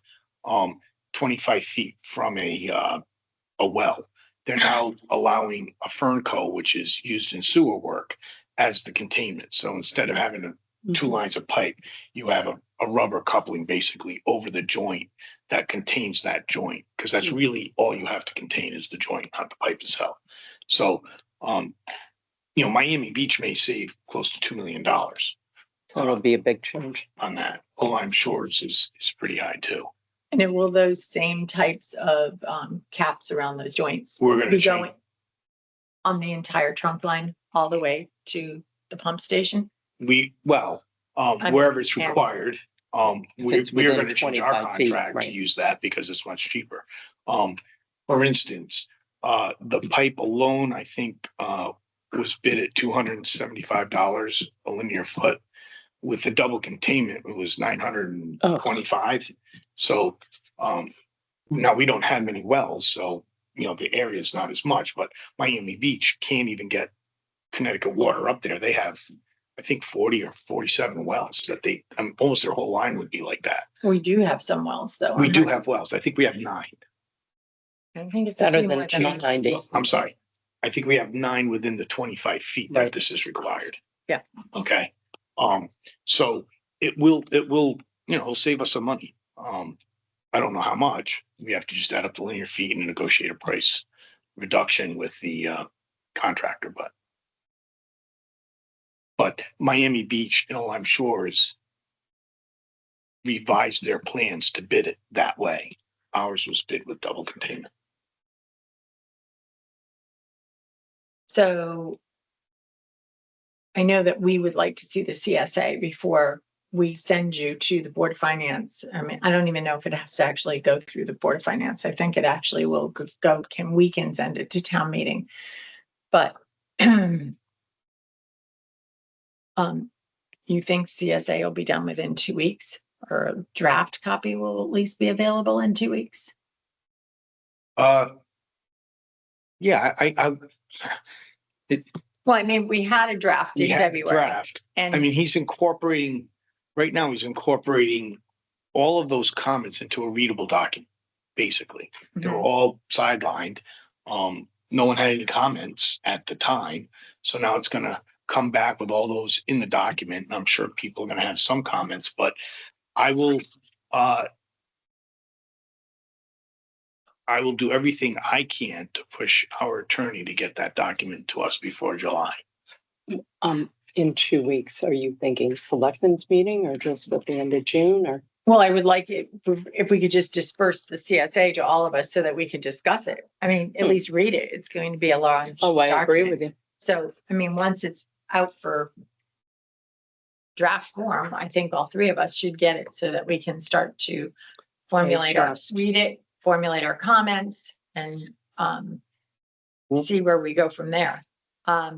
25 feet from a well. They're now allowing a Fernco, which is used in sewer work, as the containment. So instead of having two lines of pipe, you have a rubber coupling basically over the joint that contains that joint, because that's really all you have to contain is the joint, not the pipe itself. So, Miami Beach may save close to $2 million So it'll be a big change. on that. Lime Shores is pretty high too. And then will those same types of caps around those joints We're gonna be change. going on the entire trunk line all the way to the pump station? Wherever it's required, we it's are within gonna change our 25 feet, contract to right. use that because it's much cheaper. For instance, the pipe alone, I think, was bid at $275 a linear foot. With the double containment, it was $925. So, now we don't have many wells, so, the area is not as much, but Miami Beach can't even get Connecticut water up there. They have, I think, 40 or 47 wells that almost their whole line would be like that. We do have some wells though. We do have wells. I think we have 9. I think it's a Better few more than than that. 290. I'm sorry. I think we have 9 within the 25 feet that Right. this is required. Yeah. Okay. So it will, it'll save us some money. I don't know how much. We have to just add up the linear feet and negotiate a price reduction with the contractor, but Miami Beach and Lime Shores revised their plans to bid it that way. Ours was bid with double containment. So I know that we would like to see the CSA before we send you to the Board of Finance. I mean, I don't even know if it has to actually go through the Board of Finance. I think it actually will go, we can send it to town meeting. But you think CSA will be done within 2 weeks, or a draft copy will at least be available in 2 weeks? Yeah, Well, I mean, we had a draft we in have a February. draft. And I mean, right now he's incorporating all of those comments into a readable document, basically. They were all sidelined. No one had any comments at the time. So now it's gonna come back with all those in the document. And I'm sure people are gonna have some comments, but I will do everything I can to push our attorney to get that document to us before July. In 2 weeks, are you thinking selectmen's meeting or just at the end of June or? well, I would like it if we could just disperse the CSA to all of us so that we could discuss it. I mean, at least read it. It's going to be a large. Oh, I agree document. with you. So, I mean, once it's out for draft form, I think all 3 of us should get it so that we can start to formulate read it, formulate our comments, and see where we go from there. I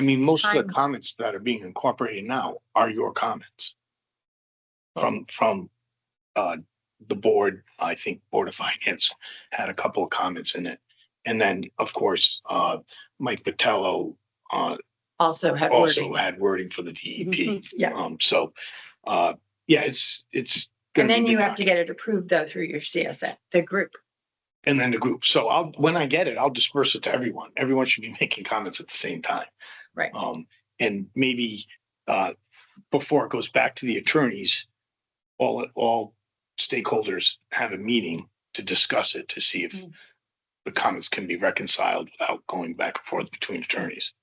mean, most of Time. the comments that are being incorporated now are your comments. From the board. I think Board of Finance had a couple of comments in it. And then, of course, Mike Patello Also had also wording. had wording for the DEP. Yeah. Yeah, it's. And gonna then be you big have to time. get it approved though through your CSA, the group. And then the group. So when I get it, I'll disperse it to everyone. Everyone should be making comments at the same time. Right. And maybe before it goes back to the attorneys, all stakeholders have a meeting to discuss it, to see if the comments can be reconciled without going back and forth between attorneys.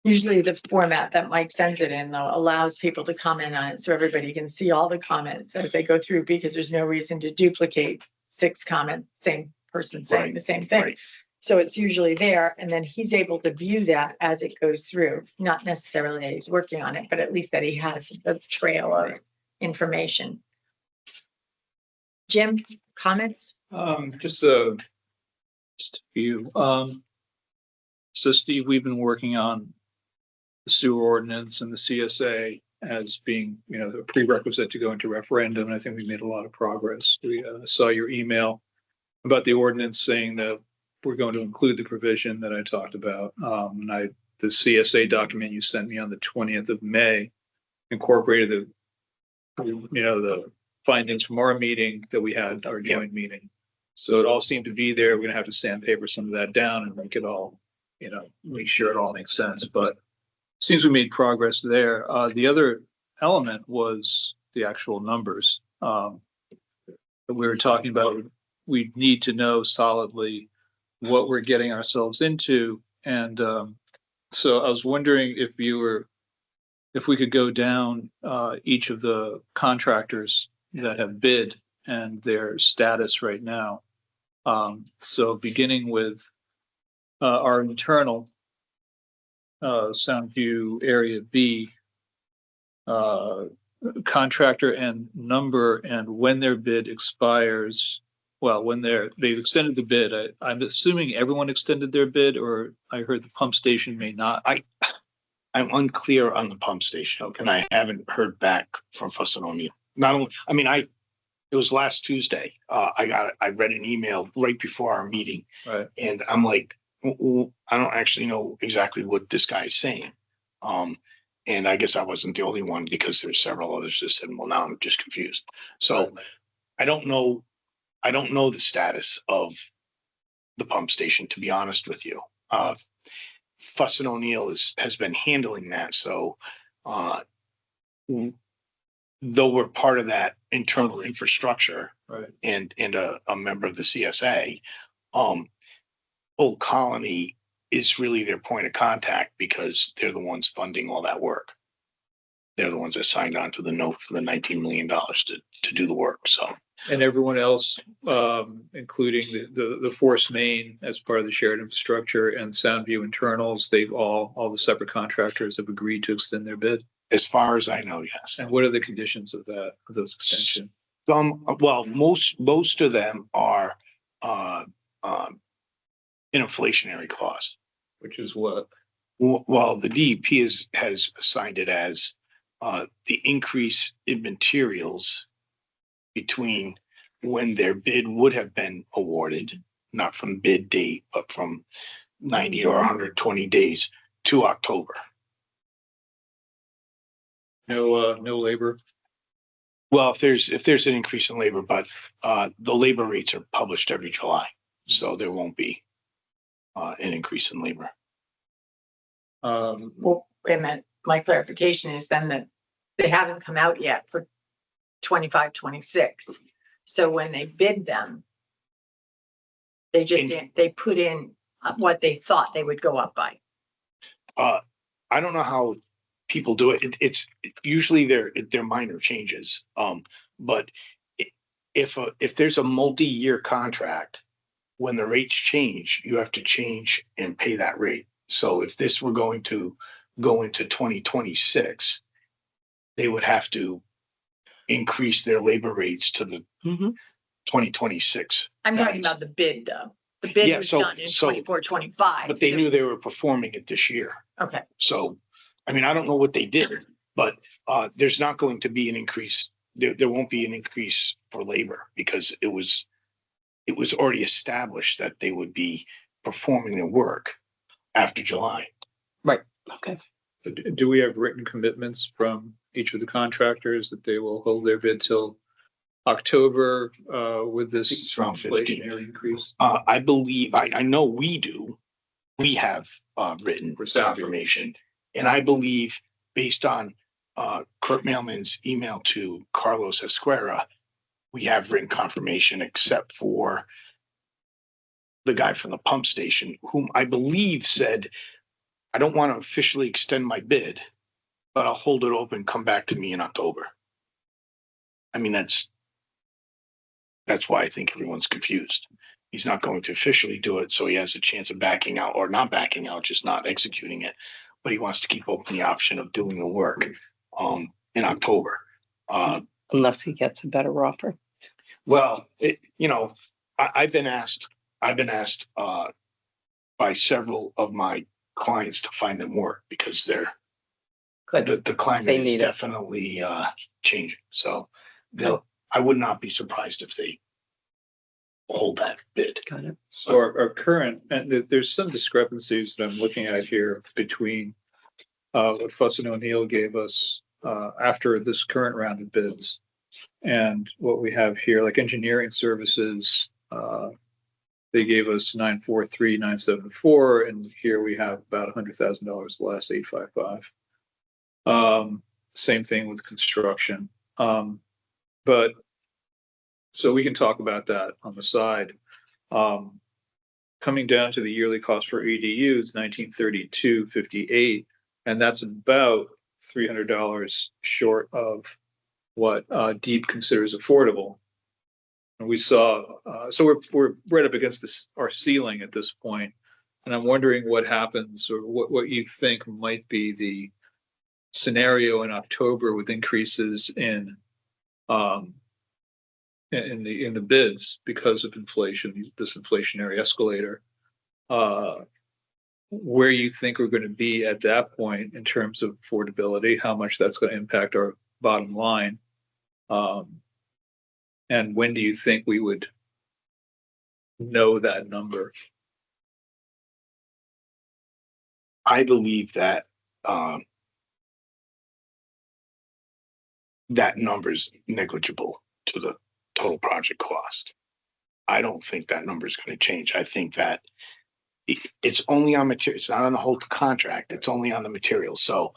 Usually the format that Mike sends it in though allows people to comment on it so everybody can see all the comments as they go through because there's no reason to duplicate 6 comments, same person saying Right, the same thing. right. So it's usually there and then he's able to view that as it goes through, not necessarily that he's working on it, but at least that he has a trail of information. Jim, comments? Just a few. So Steve, we've been working on the sewer ordinance and the CSA as being, you know, the prerequisite to go into referendum. And I think we made a lot of progress. We saw your email about the ordinance saying that we're going to include the provision that I talked about. The CSA document you sent me on the 20th of May incorporated the findings from our meeting that we had, our joint meeting. So it all seemed to be there. We're gonna have to sandpaper some of that down and make it all, make sure it all makes sense, but seems we made progress there. The other element was the actual numbers. That we were talking about, we need to know solidly what we're getting ourselves into. And so I was wondering if we could go down each of the contractors that have bid and their status right now. So beginning with our internal Soundview Area B contractor and number and when their bid expires. Well, when they've extended the bid, I'm assuming everyone extended their bid, or I heard the pump station may not. I'm unclear on the pump station, and I haven't heard back from Fuss and O'Neill. Not only, I mean, it was last Tuesday. I read an email right before our meeting, Right. and I'm like, I don't actually know exactly what this guy is saying. And I guess I wasn't the only one because there's several others that said, well, now I'm just confused. So I don't know the status of the pump station, to be honest with you. Fuss and O'Neill has been handling that. So, though we're part of that internal infrastructure, Right. and a member of the CSA, Old Colony is really their point of contact because they're the ones funding all that work. They're the ones that signed on to the note for the $19 million to do the work. So, And everyone else, including the force main as part of the shared infrastructure and Soundview internals, they've all the separate contractors have agreed to extend their bid. as far as I know, yes. And what are the conditions of those extensions? Most of them are an inflationary clause. Which is what? Well, the DEP has assigned it as the increase in materials between when their bid would have been awarded, not from bid date, but from 90 or 120 days to October. No labor. Well, if there's an increase in labor, but the labor rates are published every July, so there won't be an increase in labor. Well, wait a minute, my clarification is then that they haven't come out yet for 25, 26. So when they bid them, they they put in what they thought they would go up by. I don't know how people do it. It's usually they're minor changes. But if there's a multi-year contract, when the rates change, you have to change and pay that rate. So if this were going to go into 2026, they would have to increase their labor rates to the 2026. I'm talking about the bid though. The bid Yeah, was so- done in so- 24, 25. But they so- knew they were performing it this year. Okay, So, I mean, I don't know what they did, but there's not going to be an increase. There won't be an increase for labor because it was already established that they would be performing their work after July. Okay. Do we have written commitments from each of the contractors that they will hold their bid till October with this It's around 15. inflationary increase? I believe, I know we do. We have written For Soundview. confirmation. And I believe based on Kurt Mailman's email to Carlos Esquera, we have written confirmation except for the guy from the pump station, whom I believe said, I don't want to officially extend my bid, but I'll hold it open, come back to me in October. I mean, that's why I think everyone's confused. He's not going to officially do it, so he has a chance of backing out or not backing out, just not executing it. But he wants to keep open the option of doing the work in October. Unless he gets a better offer. Well, I've been asked by several of my clients to find them work because Good. the climate They is need it. definitely changing. So I would not be surprised if they hold that bid. Got it. So our current, and there's some discrepancies that I'm looking at here between what Fuss and O'Neill gave us after this current round of bids and what we have here, like engineering services. They gave us 943,974, and here we have about $100,000 less, 855. Same thing with construction. But so we can talk about that on the side. Coming down to the yearly cost for EDUs, 1932.58, and that's about $300 short of what Deep considers affordable. And we saw, so we're right up against our ceiling at this point, and I'm wondering what happens or what you think might be the scenario in October with increases in the bids because of inflation, this inflationary escalator. Where you think we're going to be at that point in terms of affordability, how much that's going to impact our bottom line, and when do you think we would know that number? I believe that that number is negligible to the total project cost. I don't think that number is going to change. I think that it's only on material. It's not on the whole contract. It's only on the material. So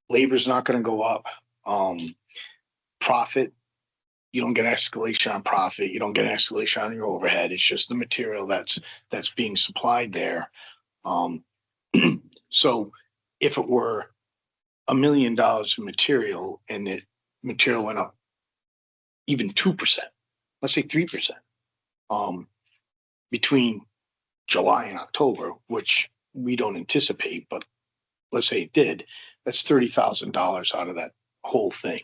labor is not going to go up. Profit, you don't get escalation on profit. You don't get escalation on your overhead. It's just the material that's being supplied there. So if it were $1 million of material and the material went up even 2%, let's say 3%, between July and October, which we don't anticipate, but let's say it did, that's $30,000 out of that whole thing.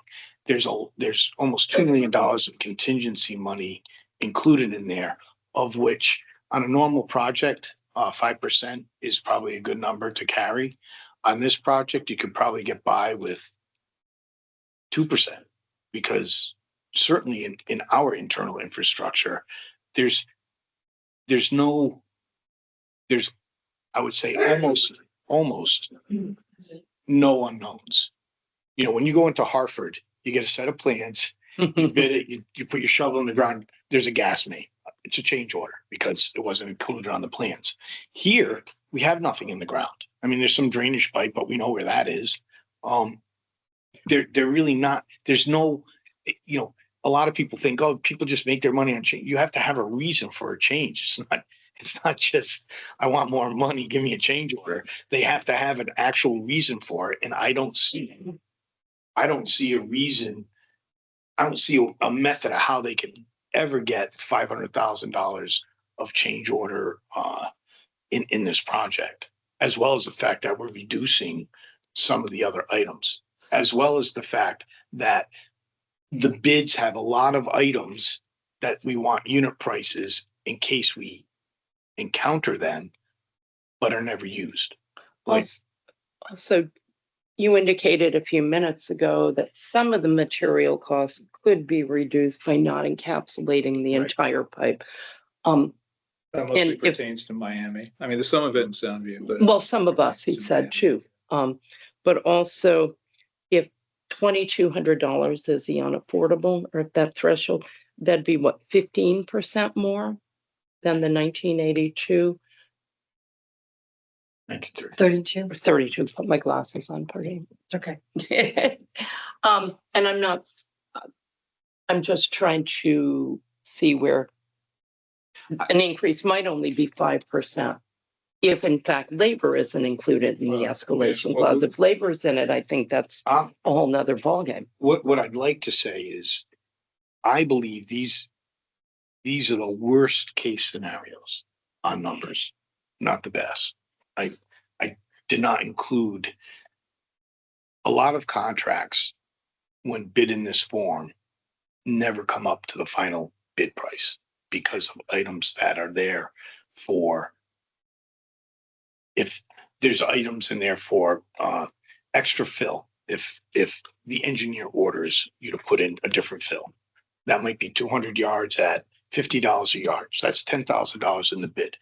There's almost $2 million of contingency money included in there, of which on a normal project, 5% is probably a good number to carry. On this project, you could probably get by with 2%, because certainly in our internal infrastructure, there's I would say almost no unknowns. When you go into Hartford, you get a set of plans, you bid it, you put your shovel in the ground, there's a gas main. It's a change order because it wasn't included on the plans. Here, we have nothing in the ground. I mean, there's some drainage pipe, but we know where that is. They're really not, there's no, a lot of people think, oh, people just make their money on change. You have to have a reason for a change. It's not just, I want more money, give me a change order. They have to have an actual reason for it. And I don't see a reason. I don't see a method of how they could ever get $500,000 of change order in this project, as well as the fact that we're reducing some of the other items, as well as the fact that the bids have a lot of items that we want unit prices in case we encounter them, but are never used. Like, Also, you indicated a few minutes ago that some of the material costs could be reduced by not encapsulating the Right. entire pipe. That mostly And if- pertains to Miami. I mean, there's some of it in Soundview, but. Well, some of us, he said too. But also, if $2,200 is the unaffordable, or if that threshold, that'd be what, 15% more than the 1982 32. or 32? Put my glasses on, pardon. Okay. And I'm not, I'm just trying to see where an increase might only be 5%. If in fact labor isn't included in the Well, escalation yeah, clause, if labor's in it, I think that's a whole nother ballgame. What I'd like to say is, I believe these are the worst case scenarios on numbers, not the best. I did not include a lot of contracts when bid in this form never come up to the final bid price because of items that are there for, if there's items in there for extra fill, if the engineer orders you to put in a different fill, that might be 200 yards at $50 a yard. So that's $10,000 in the bid.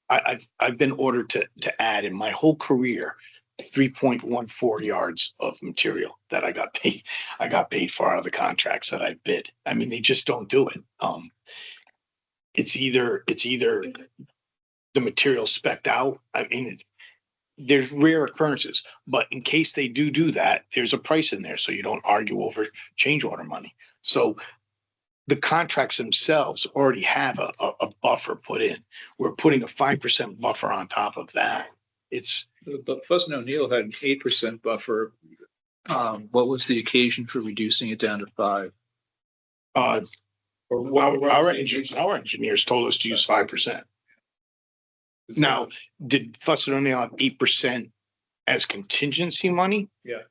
I've been ordered to add in my whole career 3.14 yards of material that I got paid for out of the contracts that I bid. I mean, they just don't do it. It's either the material spec'd out. I mean, there's rare occurrences, but in case they do that, there's a price in there, so you don't argue over change order money. So the contracts themselves already have a buffer put in. We're putting a 5% buffer on top of that. But Fuss and O'Neill had an 8% buffer. What was the occasion for reducing it down to 5? Our engineers told us to use 5%. Now, did Fuss and O'Neill have 8% as contingency money? Yeah.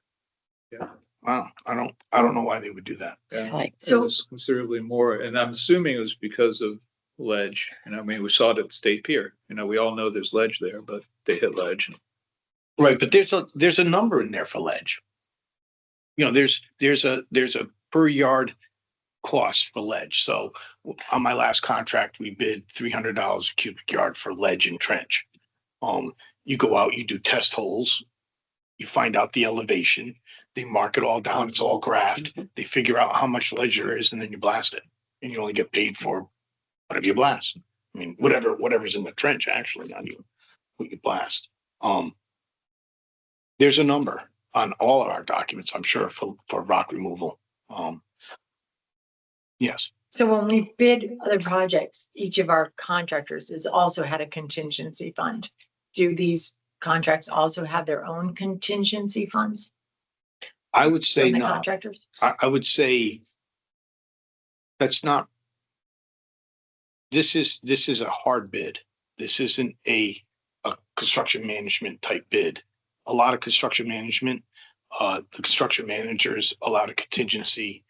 Yeah. Wow, I don't know why they would do that. Yeah, Right. it So- was considerably more, and I'm assuming it was because of ledge. I mean, we saw it at the State Pier. We all know there's ledge there, but they hit ledge. Right, but there's a number in there for ledge. There's a per yard cost for ledge. So on my last contract, we bid $300 a cubic yard for ledge and trench. You go out, you do test holes, you find out the elevation, they mark it all down, it's all graphed, they figure out how much ledge there is, and then you blast it. And you only get paid for whatever you blast. I mean, whatever's in the trench, actually, not even what you blast. There's a number on all of our documents, I'm sure, for rock removal. Yes. So when we bid other projects, each of our contractors has also had a contingency fund. Do these contracts also have their own contingency funds I would say from the no. contractors? I would say that's not. This is a hard bid. This isn't a construction management type bid. A lot of construction management, the construction managers allowed a contingency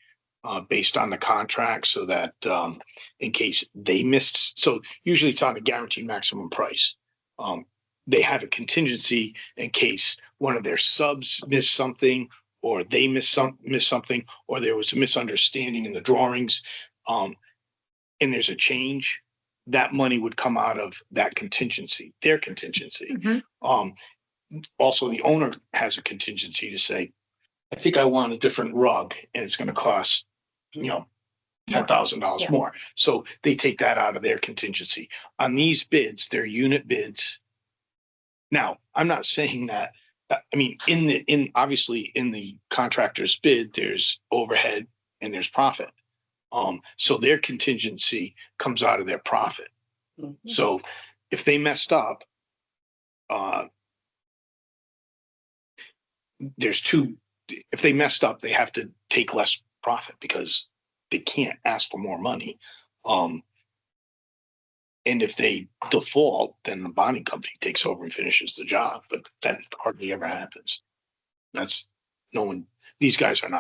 based on the contract, so that in case they missed, so usually it's on a guaranteed maximum price. They have a contingency in case one of their subs missed something, or they missed something, or there was a misunderstanding in the drawings, and there's a change. That money would come out of that contingency, their contingency. Mhm. Also, the owner has a contingency to say, I think I want a different rug, and it's going to cost, $10,000 Yeah. more. So they take that out of their contingency. On these bids, they're unit bids. Now, I'm not saying that, I mean, obviously in the contractor's bid, there's overhead and there's profit. So their contingency comes out of their profit. Mhm. So if they messed up, if they messed up, they have to take less profit because they can't ask for more money. And if they default, then the bonding company takes over and finishes the job, but that hardly ever happens. That's no one, these guys aren't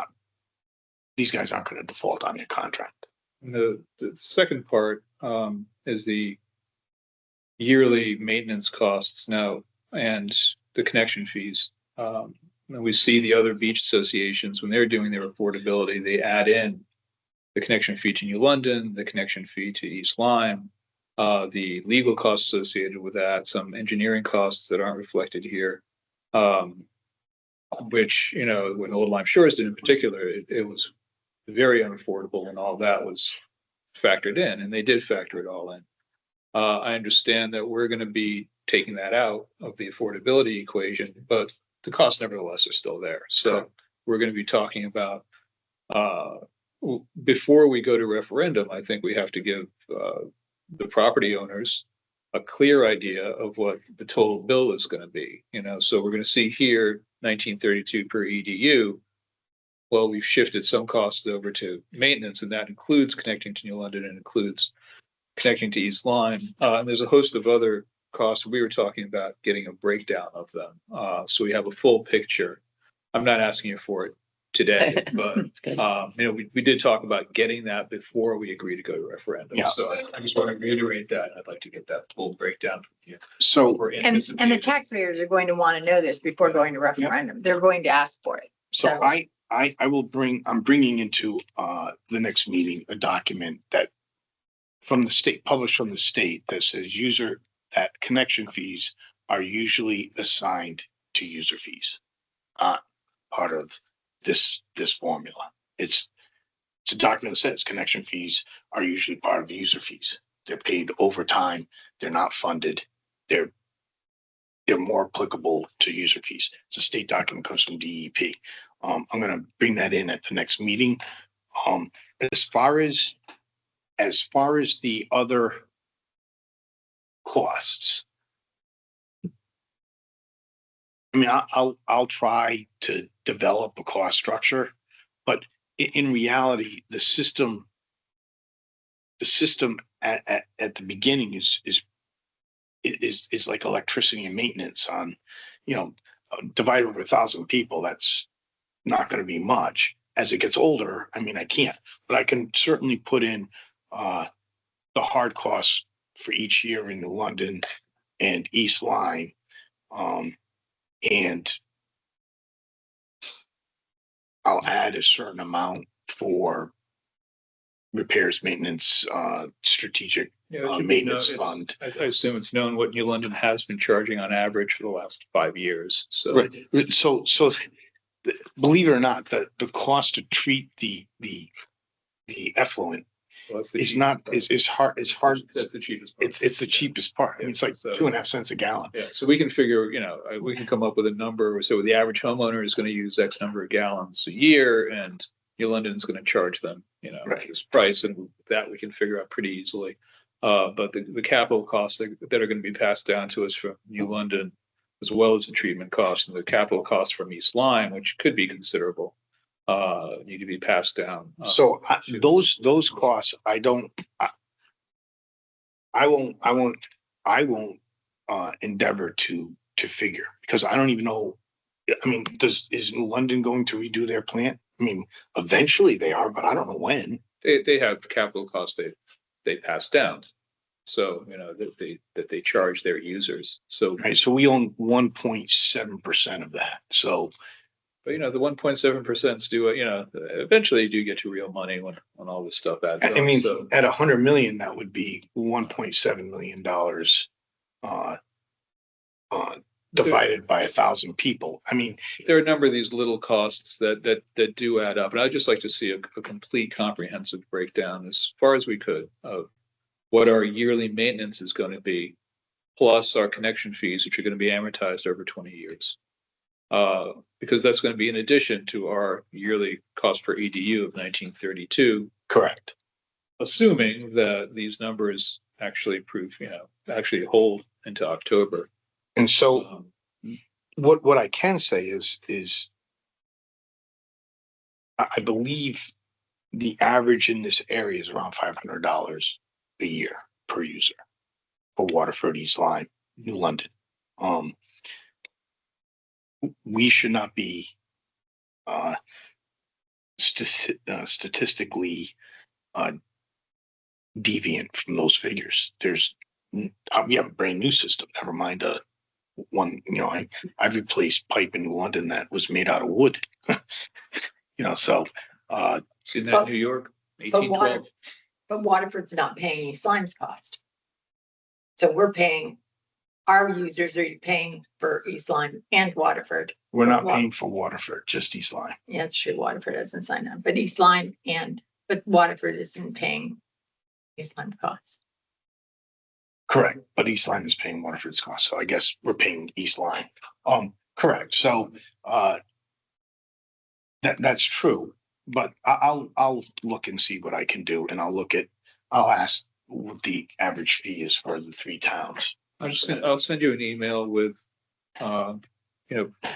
going to default on their contract. And the second part is the yearly maintenance costs now and the connection fees. And we see the other beach associations, when they're doing their affordability, they add in the connection fee to New London, the connection fee to East Lyme, the legal costs associated with that, some engineering costs that aren't reflected here. Which, when Old Lyme Shores did in particular, it was very unaffordable, and all that was factored in, and they did factor it all in. I understand that we're going to be taking that out of the affordability equation, but the costs nevertheless are still there. So we're going to be talking about before we go to referendum, I think we have to give, the property owners a clear idea of what the total bill is gonna be, so we're gonna see here 1932 per EDU. Well, we've shifted some costs over to maintenance, and that includes connecting to New London and includes connecting to East Lyme. And there's a host of other costs. We were talking about getting a breakdown of them. So we have a full picture. I'm not asking you for it today, but, That's good. we did talk about getting that before we agree to go to referendum. Yeah. So I just want to reiterate that. I'd like to get that full breakdown. So, We're And the anticipating. taxpayers are going to want to know this before going to referendum. They're going to ask for it. so I'm bringing into, the next meeting, a document that from the state, published from the state, that says that connection fees are usually assigned to user fees. Part of this formula. It's a document that says connection fees are usually part of the user fees. They're paid over time. They're not funded. They're more applicable to user fees. It's a state document, comes from DEP. I'm gonna bring that in at the next meeting. As far as the other costs, I mean, I'll try to develop a cost structure, but in reality, the system at the beginning is like electricity and maintenance on, divide over 1,000 people. That's not going to be much. As it gets older, I mean, I can't, but I can certainly put in the hard costs for each year in New London and East Lyme. And I'll add a certain amount for repairs, maintenance, strategic Yeah, it should be maintenance noted. fund. I assume it's known what New London has been charging on average for the last 5 years. So Right. So believe it or not, the cost to treat the effluent well, that's the is cheapest not, part. is hard. That's the cheapest part. It's the cheapest part. I mean, it's like So- 2.5 cents a gallon. Yeah, so we can figure, we can come up with a number. So the average homeowner is going to use X number of gallons a year, and New London's going to charge them, Right. this price, and that we can figure out pretty easily. But the capital costs that are going to be passed down to us from New London, as well as the treatment costs and the capital costs from East Lyme, which could be considerable, need to be passed down. So those costs, I won't endeavor to figure, because I don't even know. I mean, is New London going to redo their plant? I mean, eventually they are, but I don't know when. They have capital costs they pass down. So, that they charge their users. So, Right, so we own 1.7% of that. So, but the 1.7% do, eventually you do get to real money when all this stuff adds up. I mean, So, at 100 million, that would be $1.7 million divided by 1,000 people. I mean, there are a number of these little costs that do add up. And I'd just like to see a complete comprehensive breakdown as far as we could of what our yearly maintenance is going to be, plus our connection fees, which are going to be amortized over 20 years. Because that's going to be in addition to our yearly cost per EDU of 1932, correct. assuming that these numbers actually actually hold into October. And so what I can say is I believe the average in this area is around $500 a year per user for Waterford, East Lyme, New London. We should not be statistically deviant from those figures. We have a brand new system, never mind one, I've replaced pipe in New London that was made out of wood. So In that But- New York, But 1812. Waterford's not paying East Lyme's cost. So our users are paying for East Lyme and Waterford. we're not paying for Waterford, just East Lyme. Yeah, it's true. Waterford doesn't sign up, but East Lyme but Waterford isn't paying East Lyme costs. Correct, but East Lyme is paying Waterford's cost, so I guess we're paying East Lyme. Correct, so that's true, but I'll look and see what I can do, and I'll ask what the average fee is for the three towns. I'll send you an email with,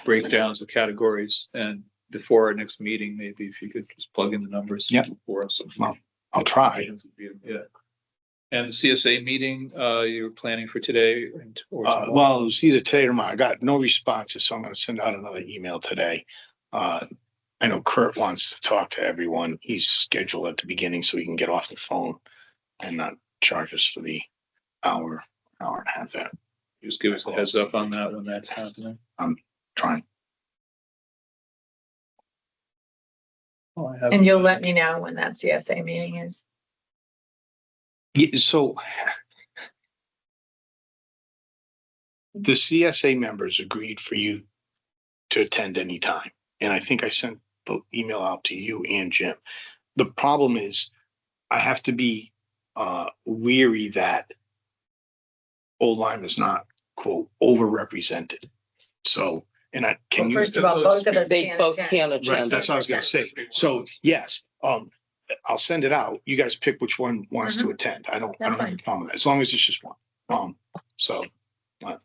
breakdowns of categories, and before our next meeting, maybe if you could just plug in the numbers. Yeah. For us. Well, I'll try. Yeah. And the CSA meeting, you're planning for today or tomorrow? Well, it was either today or tomorrow. I got no responses, so I'm gonna send out another email today. I know Kurt wants to talk to everyone. He's scheduled at the beginning so he can get off the phone and not charge us for the hour and a half that Just give us a heads up on that when that's happening. trying. Oh, I have- And you'll let me know when that CSA meeting is. Yeah, so the CSA members agreed for you to attend anytime. And I think I sent the email out to you and Jim. The problem is I have to be weary that Old Lyme is not, quote, overrepresented. So, and I can Well, you, first of all, both of us They can't both attend. can't right, attend. that's what I was gonna say. So, yes, I'll send it out. You guys pick which one wants to attend. I don't That's have a fine. problem with that, as long as it's just one. So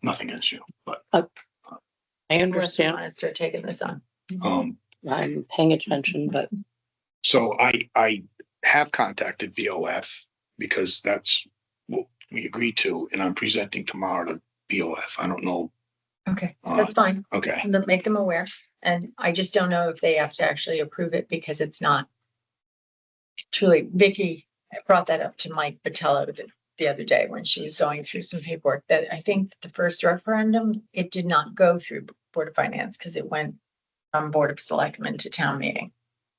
nothing against you, but I Unless you understand. want to start taking this on. I'm paying attention, but so I have contacted BOF because that's what we agreed to, and I'm presenting tomorrow to BOF. I don't know. Okay, that's fine. Okay, Make them aware. And I just don't know if they have to actually approve it because it's not. Truly, Vicky brought that up to Mike Patello the other day when she was going through some paperwork, that I think the first referendum, it did not go through Board of Finance because it went from Board of Selectmen to town meeting.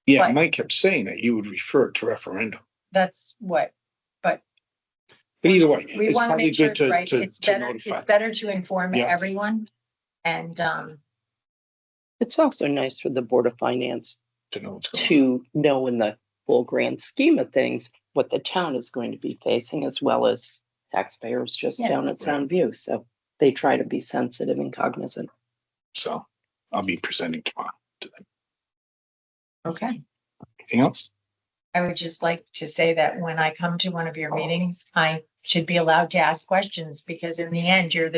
yeah, But- Mike kept saying that you would refer it to referendum. That's what, but But either way, we it's want to probably make sure good it's to, right. to, It's to better, notify. it's better to inform Yeah. everyone. And, it's also nice for the Board of Finance To know what's going on. to know in the full grand scheme of things what the town is going to be facing, as well as taxpayers just Yeah. down at Soundview. So they try to be sensitive and cognizant. So I'll be presenting tomorrow to them. okay. Anything else? I would just like to say that when I come to one of your meetings, I should be allowed to ask questions because in the end, you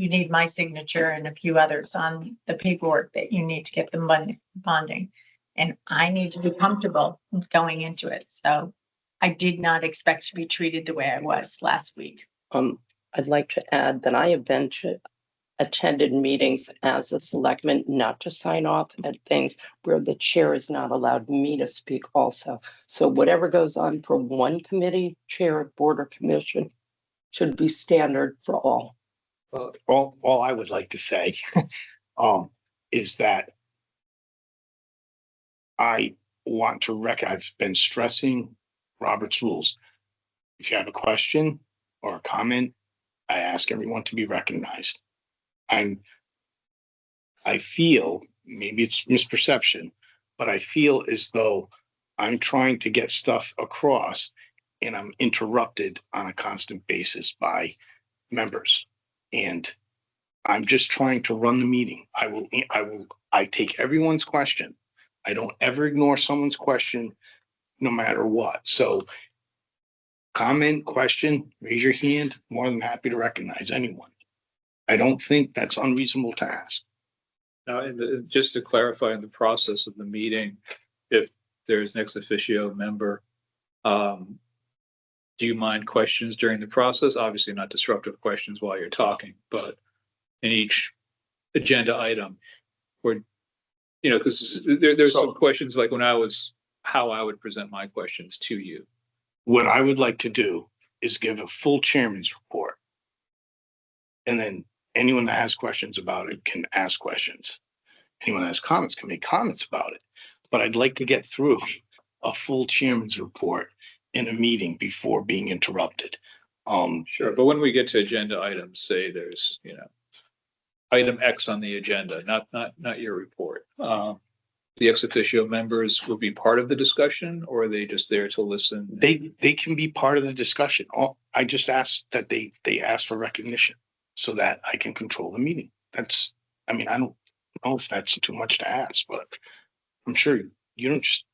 need my signature and a few others on the paperwork that you need to get the bonding. And I need to be comfortable going into it. So I did not expect to be treated the way I was last week. I'd like to add that I eventually attended meetings as a selectman, not to sign off at things where the chair is not allowed me to speak also. So whatever goes on for one committee, chair, board or commission should be standard for all. All I would like to say, is that I want to I've been stressing Robert's rules. If you have a question or a comment, I ask everyone to be recognized. I feel, maybe it's misperception, but I feel as though I'm trying to get stuff across and I'm interrupted on a constant basis by members. And I'm just trying to run the meeting. I take everyone's question. I don't ever ignore someone's question, no matter what. So comment, question, raise your hand, more than happy to recognize anyone. I don't think that's unreasonable to ask. Now, just to clarify in the process of the meeting, if there's an ex officio member, do you mind questions during the process? Obviously not disruptive questions while you're talking, but in each agenda item, or, because there's some questions like how I would present my questions to you. What I would like to do is give a full chairman's report. And then anyone that has questions about it can ask questions. Anyone that has comments can make comments about it. But I'd like to get through a full chairman's report in a meeting before being interrupted. Sure, but when we get to agenda items, say there's, item X on the agenda, not your report. The ex officio members will be part of the discussion, or are they just there to listen? They can be part of the discussion. I just ask that they ask for recognition so that I can control the meeting. I don't know if that's too much to ask, but I'm sure you don't just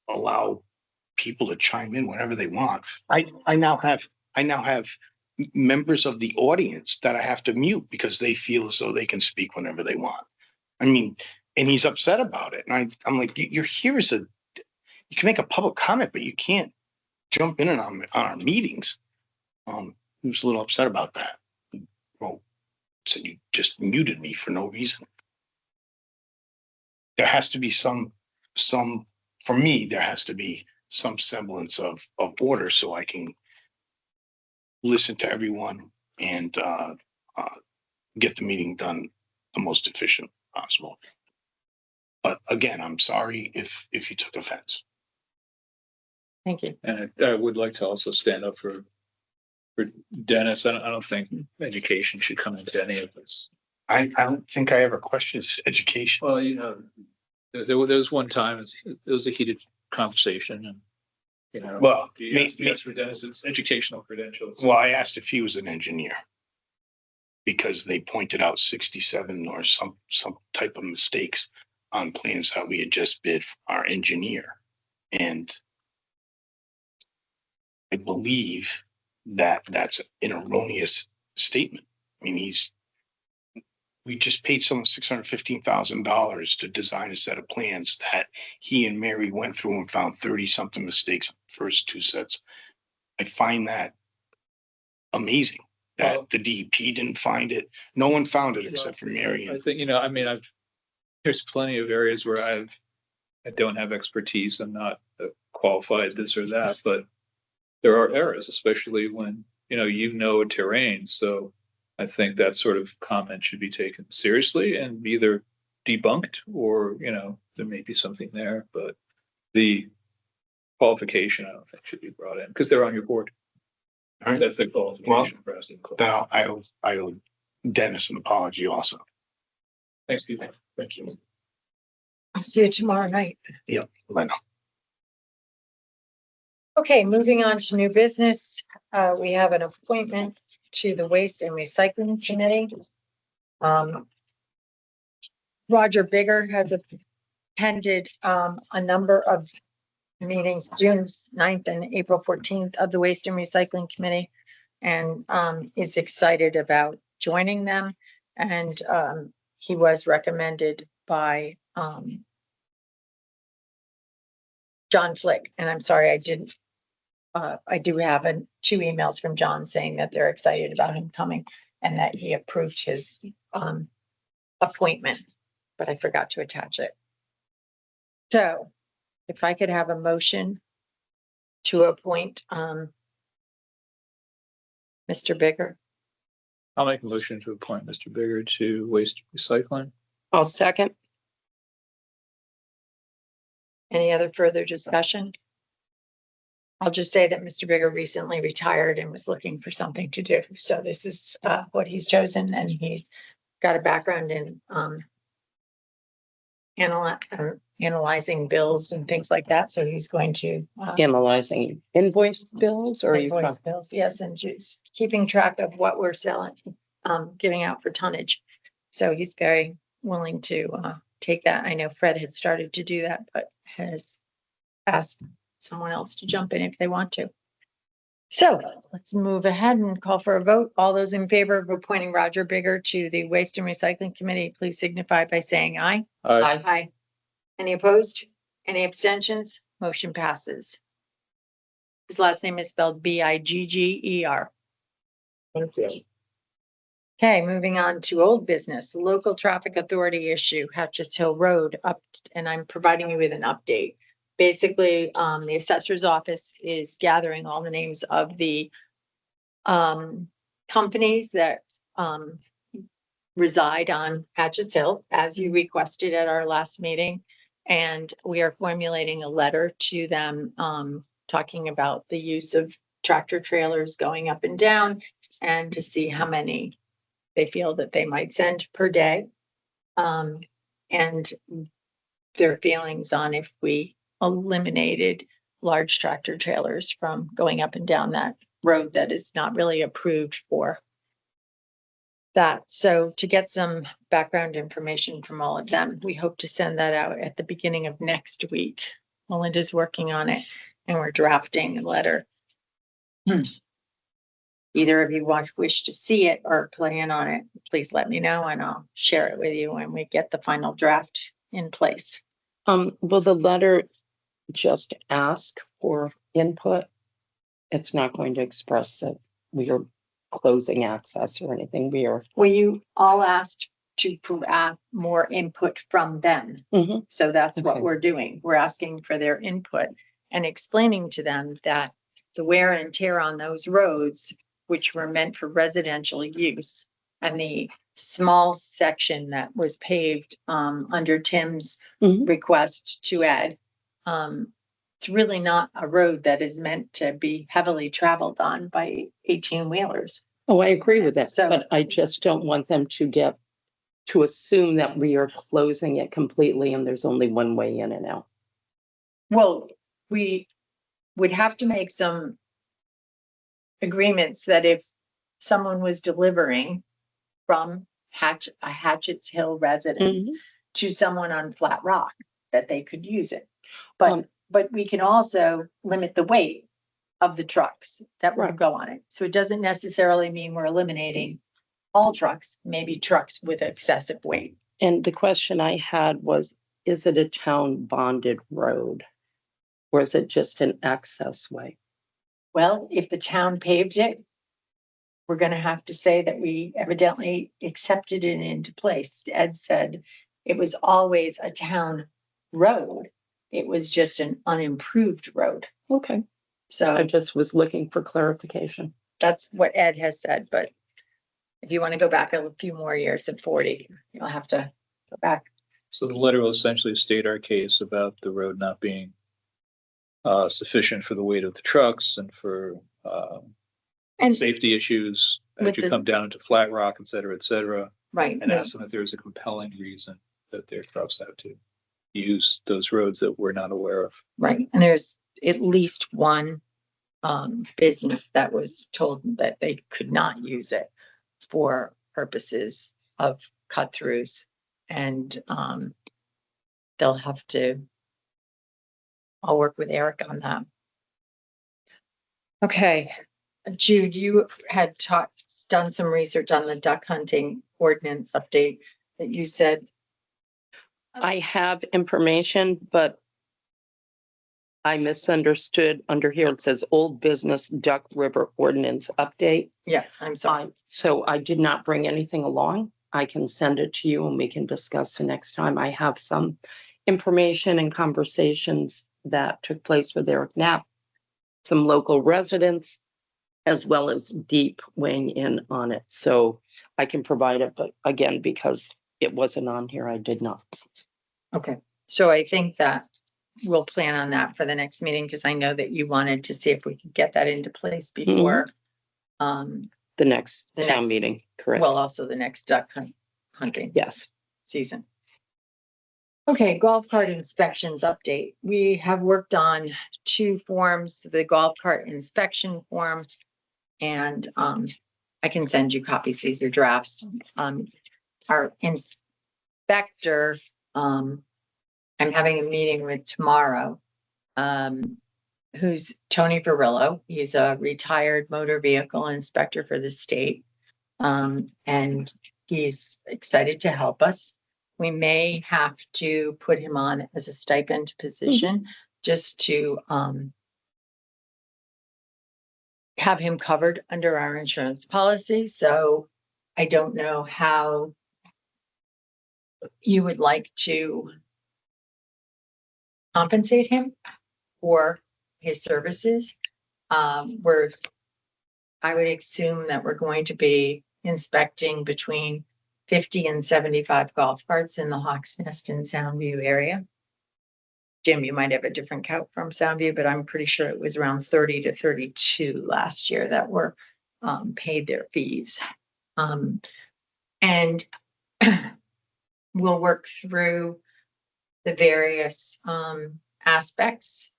allow people to chime in whenever they want. I now have members of the audience that I have to mute because they feel as though they can speak whenever they want. I mean, and he's upset about it. And I'm like, you're here as you can make a public comment, but you can't jump in on our meetings. He was a little upset about that. Well, said you just muted me for no reason. There has to be some, for me, there has to be some semblance of order so I can listen to everyone and get the meeting done the most efficient possible. But again, I'm sorry if you took offense. Thank you. And I would like to also stand up for Dennis. I don't think education should come into any of this. I don't think I ever questioned his education. Well, you know, there was one time, it was a heated conversation and, you know. Well, you asked for Dennis's educational credentials. Well, I asked if he was an engineer because they pointed out 67 or some type of mistakes on plans that we had just bid for our engineer. And I believe that that's an erroneous statement. I mean, we just paid someone $615,000 to design a set of plans that he and Mary went through and found 30 something mistakes on the first two sets. I find that amazing that the DEP didn't find it. No one found it except for Mary. I think, you know, I mean, there's plenty of areas where I don't have expertise. I'm not qualified this or that, but there are errors, especially when, you know, a terrain. So I think that sort of comment should be taken seriously and either debunked or, you know, there may be something there, but the qualification, I don't think should be brought in because they're on your board. All right. That's the qualification for us. Then I owe Dennis an apology also. Thanks, Steve. Thank you. I'll see you tomorrow night. Yep, I know. Okay, moving on to new business. We have an appointment to the Waste and Recycling Committee. Roger Bigger has attended a number of meetings, June 9th and April 14th of the Waste and Recycling Committee, and is excited about joining them. And he was recommended by John Flick. And I'm sorry, I do have two emails from John saying that they're excited about him coming and that he approved his appointment, but I forgot to attach it. So if I could have a motion to appoint Mr. Bigger. I'll make a motion to appoint Mr. Bigger to Waste Recycling. I'll second. Any other further discussion? I'll just say that Mr. Bigger recently retired and was looking for something to do. So this is what he's chosen, and he's got a background in analyzing bills and things like that. So he's going to Analyzing invoice bills or you invoice bills, yes, and just keeping track of what we're selling, giving out for tonnage. So he's very willing to take that. I know Fred had started to do that, but has asked someone else to jump in if they want to. So let's move ahead and call for a vote. All those in favor of appointing Roger Bigger to the Waste and Recycling Committee, please signify by saying aye. Aye. Aye. Any opposed? Any abstentions? Motion passes. His last name is spelled Bigger. Thank you. Okay, moving on to old business, local traffic authority issue, Hatchetts Hill Road up, and I'm providing you with an update. Basically, the assessor's office is gathering all the names of the companies that reside on Hatchetts Hill, as you requested at our last meeting. And we are formulating a letter to them, talking about the use of tractor trailers going up and down and to see how many they feel that they might send per day. And their feelings on if we eliminated large tractor trailers from going up and down that road that is not really approved for that. So to get some background information from all of them, we hope to send that out at the beginning of next week. Melinda's working on it and we're drafting a letter. Either of you wish to see it or plan on it, please let me know and I'll share it with you when we get the final draft in place. Will the letter just ask for input? It's not going to express that we are closing access or anything. We are. Well, you all asked to add more input from them. Mhm. So that's what Okay. we're doing. We're asking for their input and explaining to them that the wear and tear on those roads, which were meant for residential use, and the small section that was paved under Tim's Mhm. request to add, it's really not a road that is meant to be heavily traveled on by 18-wheelers. Oh, I agree with that, So- but I just don't want them to assume that we are closing it completely and there's only one way in and out. Well, we would have to make some agreements that if someone was delivering from a Hatchett's Hill residence to someone on Flat Rock, that they could use it. Um, But we can also limit the weight of the trucks that will Right. go on it. So it doesn't necessarily mean we're eliminating all trucks, maybe trucks with excessive weight. And the question I had was, is it a town bonded road? Or is it just an access way? Well, if the town paved it, we're gonna have to say that we evidently accepted it into place. Ed said it was always a town road. It was just an unimproved road. Okay, I So just was looking for clarification. that's what Ed has said, but if you want to go back a few more years at 40, you'll have to go back. So the letter will essentially state our case about the road not being sufficient for the weight of the trucks and for And safety issues with as you the- come down to Flat Rock, et cetera, right, and ask them if there's a compelling reason that their trucks have to use those roads that we're not aware of. right. And there's at least one business that was told that they could not use it for purposes of cut throughs. And they'll have to, I'll work with Eric on that. Okay, Jude, you had done some research on the duck hunting ordinance update that you said. I have information, but I misunderstood. Under here, it says Old Business Duck River Ordinance Update. Yeah, I'm sorry. So I did not bring anything along. I can send it to you and we can discuss the next time. I have some information and conversations that took place with Eric Knapp, some local residents, as well as deep weighing in on it. So I can provide it, but again, because it wasn't on here, I did not. Okay, so I think that we'll plan on that for the next meeting, because I know that you wanted to see if we could get that into place before. The next The town next- meeting, correct? Well, also the next duck hunting Yes. season. Okay, golf cart inspections update. We have worked on 2 forms, the golf cart inspection form. And I can send you copies. These are drafts. Our inspector, I'm having a meeting with tomorrow. Who's Tony Verillo. He's a retired motor vehicle inspector for the state. And he's excited to help us. We may have to put him on as a stipend position just to have him covered under our insurance policy. So I don't know how you would like to compensate him for his services. I would assume that we're going to be inspecting between 50 and 75 golf carts in the Hawks Nest and Soundview area. Jim, you might have a different count from Soundview, but I'm pretty sure it was around 30 to 32 last year that were paid their fees. And we'll work through the various aspects.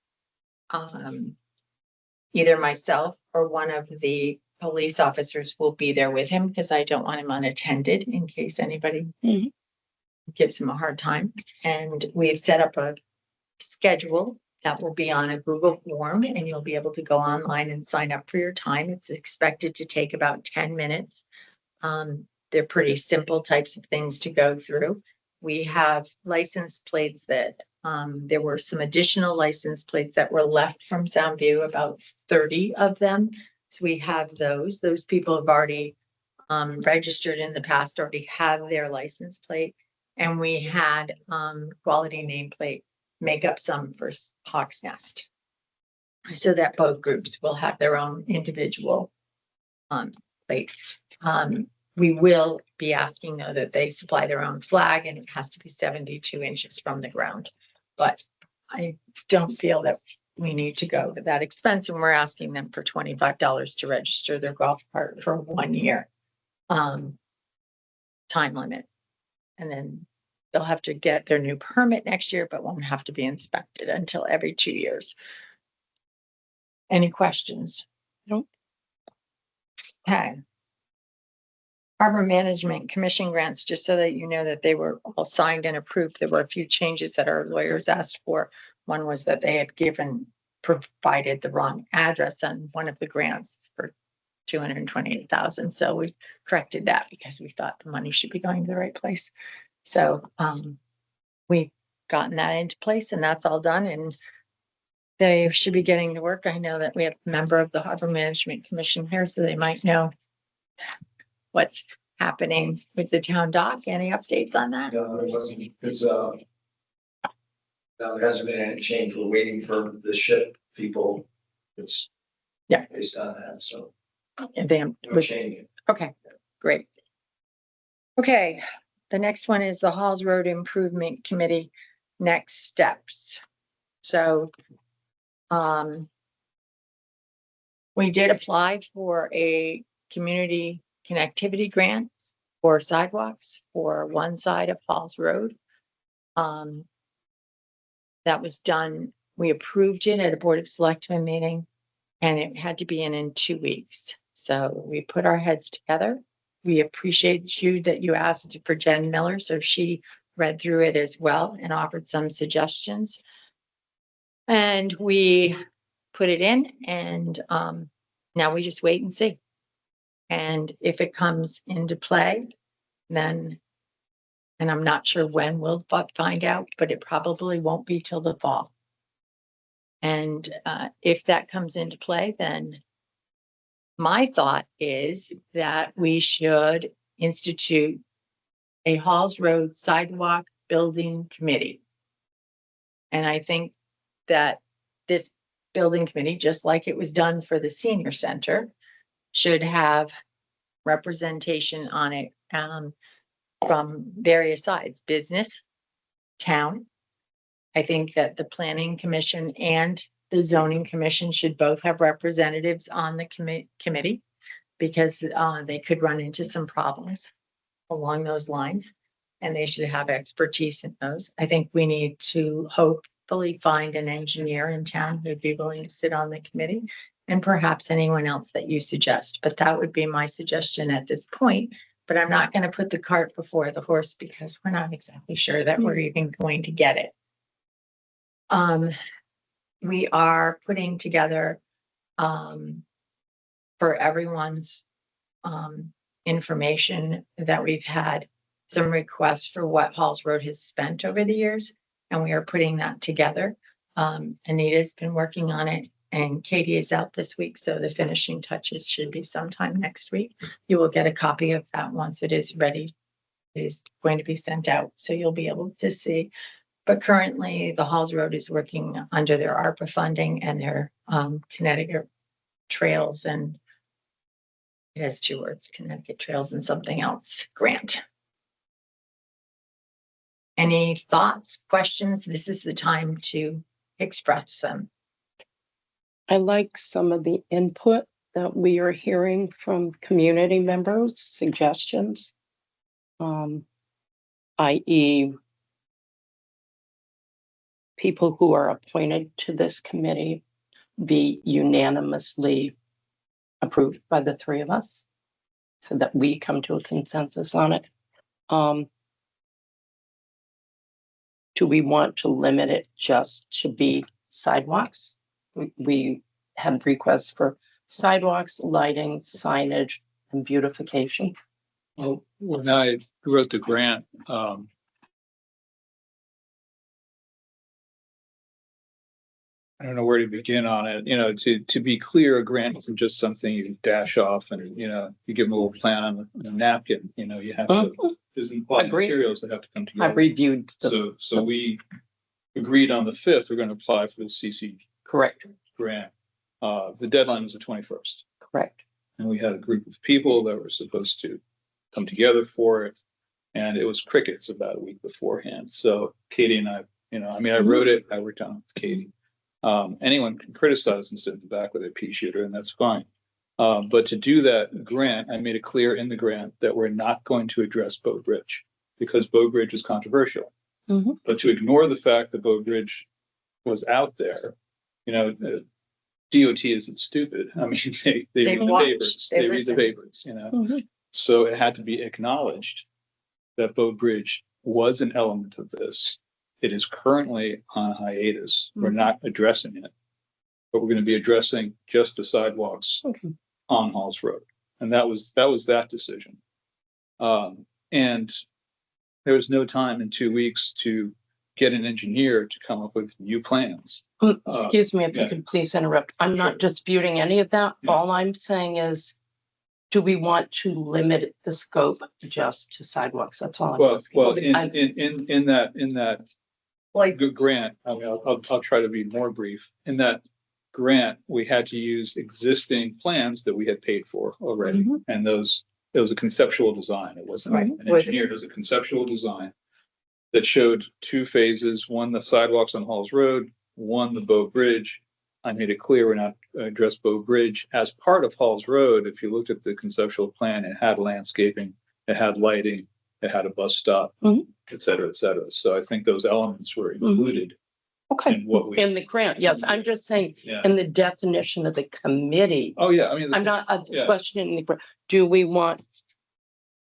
Either myself or one of the police officers will be there with him, because I don't want him unattended in case anybody Mhm. gives him a hard time. And we've set up a schedule That will be on a Google form and you'll be able to go online and sign up for your time. It's expected to take about 10 minutes. They're pretty simple types of things to go through. We have license plates that, there were some additional license plates that were left from Soundview, about 30 of them. So we have those. Those people have already registered in the past, already have their license plate. And we had quality nameplate make up some for Hawks Nest. So that both groups will have their own individual plate. We will be asking though that they supply their own flag and it has to be 72 inches from the ground. But I don't feel that we need to go to that expense, and we're asking them for $25 to register their golf cart for 1 year. Time limit. And then they'll have to get their new permit next year, but won't have to be inspected until every 2 years. Any questions? Nope. Okay. Harbor Management Commission grants, just so that you know that they were all signed and approved. There were a few changes that our lawyers asked for. One was that they had provided the wrong address on one of the grants for 228,000. So we corrected that because we thought the money should be going to the right place. So we've gotten that into place and that's all done and they should be getting to work. I know that we have a member of the Harbor Management Commission here, so they might know what's happening with the town dock. Any updates on that? No, there wasn't, because, no, there hasn't been any change. We're waiting for the ship people. It's. Yeah. Based on that, so And then, no change. okay, great. Okay, the next one is the Halls Road Improvement Committee next steps. So, we did apply for a community connectivity grant for sidewalks for one side of Halls Road. That was done, we approved it at a Board of Selectmen meeting and it had to be in 2 weeks. So we put our heads together. We appreciate you that you asked for Jen Miller, so she read through it as well and offered some suggestions. And we put it in and now we just wait and see. And if it comes into play, then, and I'm not sure when we'll find out, but it probably won't be till the fall. And if that comes into play, then my thought is that we should institute a Halls Road Sidewalk Building Committee. And I think that this building committee, just like it was done for the senior center, should have representation on it from various sides, business, town. I think that the planning commission and the zoning commission should both have representatives on the committee because they could run into some problems along those lines and they should have expertise in those. I think we need to hopefully find an engineer in town who'd be willing to sit on the committee and perhaps anyone else that you suggest. But that would be my suggestion at this point. But I'm not going to put the cart before the horse because we're not exactly sure that we're even going to get it. We are putting together for everyone's information that we've had some requests for what Halls Road has spent over the years, and we are putting that together. Anita's been working on it, and Katie is out this week, so the finishing touches should be sometime next week. You will get a copy of that once it is ready. It is going to be sent out, so you'll be able to see. But currently, the Halls Road is working under their ARPA funding and their Connecticut Trails, and it has 2 words, Connecticut Trails and something else grant. Any thoughts, questions? This is the time to express them. I like some of the input that we are hearing from community members, suggestions. I.e. people who are appointed to this committee be unanimously approved by the 3 of us so that we come to a consensus on it. Do we want to limit it just to be sidewalks. We had requests for sidewalks, lighting, signage, and beautification. Well, when I wrote the grant, I don't know where to begin on it. You know, to be clear, a grant isn't just something you dash off and, you know, you give them a little plan on a napkin, you know, you have to, there's a lot of Agreed. materials that have to come I together. reviewed So we agreed on the 5th, we're going to apply for the CC correct, grant. The deadline was the 21st. correct. And we had a group of people that were supposed to come together for it. And it was crickets about a week beforehand. So Katie and I, you know, I mean, I wrote it, I worked on it with Katie. Anyone can criticize and sit in the back with a pea shooter, and that's fine. But to do that grant, I made it clear in the grant that we're not going to address Bow Bridge because Bow Bridge is controversial. Mhm. But to ignore the fact that Bow Bridge was out there, you know, DOT isn't stupid. I mean, they They read the watch, papers, they they read the listen. papers, you know. Mhm. So it had to be acknowledged that Bow Bridge was an element of this. It is currently on hiatus. We're not addressing it, but we're going to be addressing just the sidewalks Okay. on Halls Road. And that was that decision. And there was no time in 2 weeks to get an engineer to come up with new plans. Excuse me if you yeah. could please interrupt. I'm not Sure. disputing any of that. Yeah. All I'm saying is, do we want to limit the scope just to sidewalks? That's all I'm Well, asking. I'm- in that Like, good grant, I mean, I'll try to be more brief. In that grant, we had to use existing plans that we had paid for already. Mhm. And it was a conceptual design. It wasn't Right. an engineer, it was a conceptual design that showed 2 phases, one, the sidewalks on Halls Road, one, the Bow Bridge. I made it clear we're not address Bow Bridge as part of Halls Road. If you looked at the conceptual plan, it had landscaping, it had lighting, it had a bus stop, Mhm. et cetera, et cetera. So I think those elements were included Okay, in what we. in the grant, yes, I'm just saying, Yeah. in the definition of the committee, Oh, yeah, I mean. I'm not yeah. questioning the grant. Do we want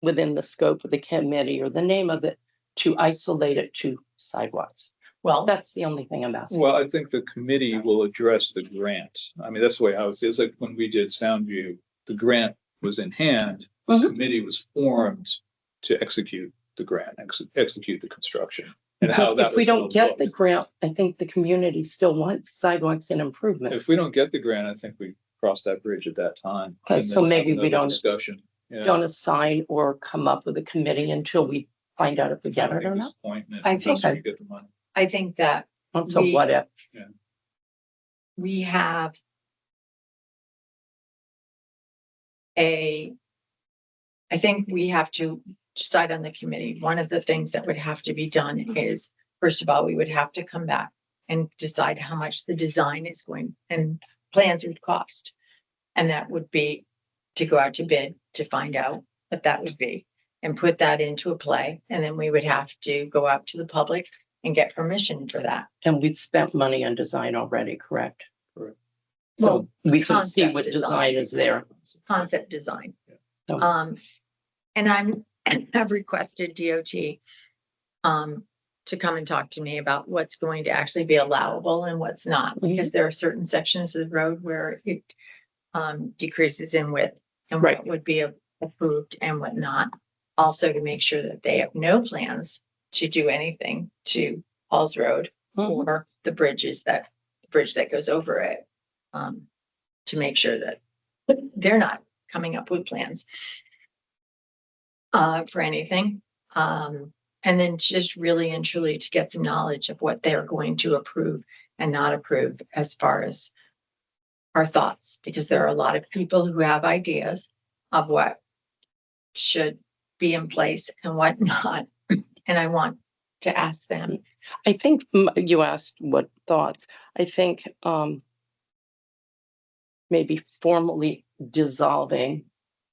within the scope of the committee or the name of it to isolate it to sidewalks? well, That's the only thing I'm asking. Well, I think the committee will address the grant. I mean, that's the way I was, it's like when we did Soundview, the grant was in hand. The Mhm. committee was formed to execute the grant, execute the construction. And how But that if we was don't gonna get the look. grant, I think the community still wants sidewalks and improvement. If we don't get the grant, I think we cross that bridge at that time. Okay, and so then have maybe we another don't- Discussion. Yeah. Don't assign or come up with a committee until we find out if we I get don't it think or there's not. a point in it I until think- we get the money. I think that Until we- what if? we have I think we have to decide on the committee. One of the things that would have to be done is, first of all, we would have to come back and decide how much the design is going and plans would cost. And that would be to go out to bid to find out what that would be and put that into a play. And then we would have to go out to the public and get permission for that. And we've spent money on design already, correct? Correct. So Well, we can see concept what design. design is there. Concept design. So- And I've requested DOT to come and talk to me about what's going to actually be allowable and what's not, because there are certain sections of the road where it decreases in width and Right. what would be approved and what not. Also to make sure that they have no plans to do anything to Halls Road Mhm. or the bridge that goes over it. To make sure that they're not coming up with plans for anything. And then just really and truly to get some knowledge of what they're going to approve and not approve as far as our thoughts, because there are a lot of people who have ideas of what should be in place and what not. And I want to ask them. I think you asked what thoughts. I think maybe formally dissolving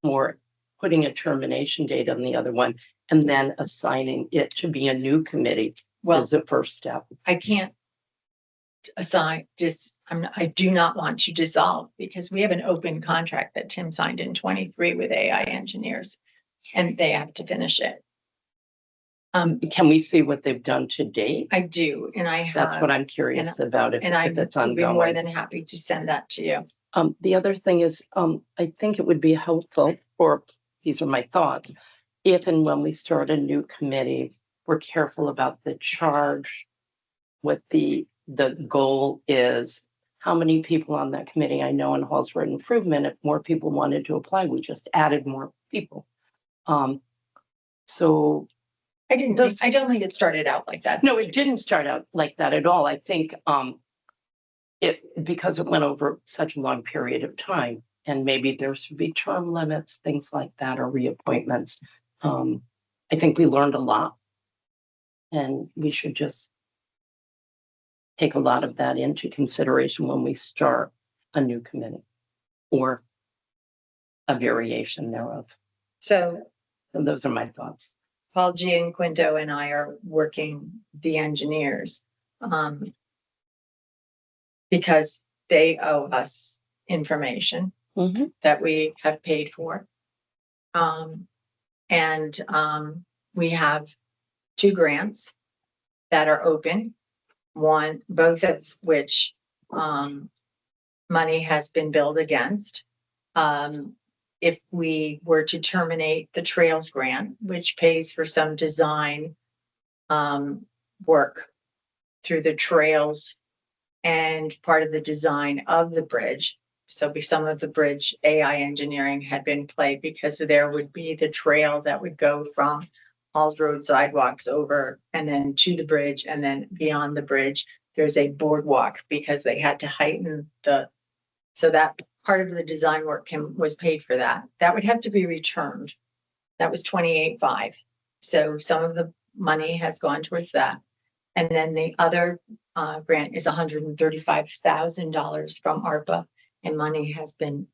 or putting a termination date on the other one and then assigning it to be a new committee Well, is the first step. I can't assign I do not want to dissolve because we have an open contract that Tim signed in 23 with AI engineers and they have to finish it. Can we see what they've done to date? I do, and I That's what have, I'm curious about, if and I if it's would be more ongoing. than happy to send that to you. The other thing is, I think it would be helpful, or these are my thoughts, if and when we start a new committee, we're careful about the charge, what the goal is, how many people on that committee. I know in Halls for Improvement, if more people wanted to apply, we just added more people. So I don't think it started out like that. no, it didn't start out like that at all. I think, because it went over such a long period of time, and maybe there should be term limits, things like that, or reappointments. I think we learned a lot. And we should just take a lot of that into consideration when we start a new committee or a variation thereof. So And those are my thoughts. Paul Gianquinto and I are working the engineers, because they owe us information that we have paid for. We have 2 grants that are open, both of which, money has been billed against. If we were to terminate the Trails Grant, which pays for some design, work through the trails and part of the design of the bridge. So some of the bridge AI engineering had been played, because there would be the trail that would go from Halls Road sidewalks over and then to the bridge, and then beyond the bridge, there's a boardwalk, because they had to heighten so that part of the design work was paid for that. That would have to be returned. That was 28.5. So some of the money has gone towards that. And then the other grant is $135,000 from ARPA, and money has been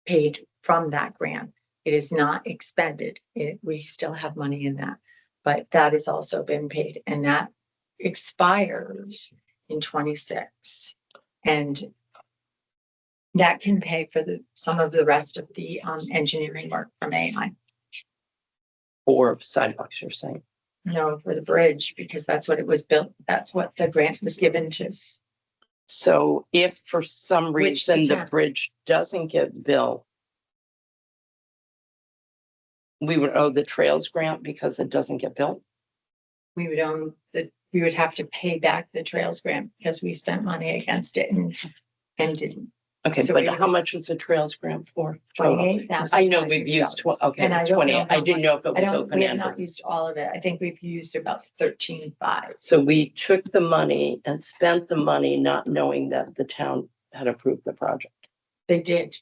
paid from that grant. It is not expended. We still have money in that, but that has also been paid, and that expires in 26. And that can pay for some of the rest of the engineering work from AI. Or sidewalks, you're saying? No, for the bridge, because that's what it was built. That's what the grant was given to. So if for some Which the reason the town- bridge doesn't get built, we would owe the Trails Grant because it doesn't get built? We would have to pay back the Trails Grant, because we spent money against it and didn't. Okay, So but we how would- much is the Trails Grant for? Total? $28,000. I know we've used, okay, And I don't know 28. I how didn't know if it I was don't, we have not open-ended. used all of it. I think we've used about 13.5. So we took the money and spent the money not knowing that the town had approved the project. They did.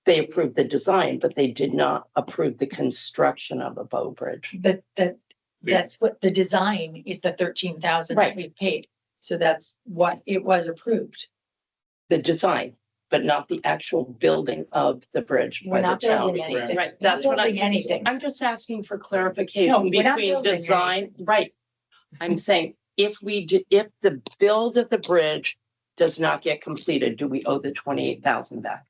They approved the design, but they did not approve the construction of a bow bridge. That's what the design is, the 13,000 that Right. we paid. So that's what it was approved. The design, but not the actual building of the bridge We're by the not town. building anything. Right, We're that's not what building anything. I'm just asking for No, clarification we're not between building design, right? I'm saying if the build of the bridge does not get completed, do we owe the 28,000 back?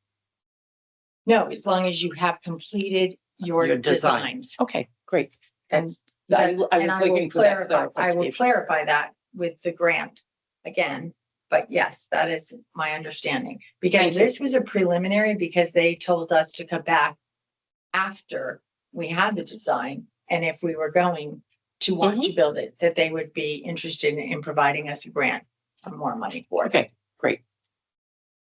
No, as long as you have completed your Your design. designs. Okay, great. And I and was I will looking for that clarify, I will clarification. clarify that with the grant again. But yes, that is my understanding, because Thank you. this was a preliminary, because they told us to come back after we had the design. And if we were going to want Mm-hmm. to build it, that they would be interested in providing us a grant for more money for it. Okay, great.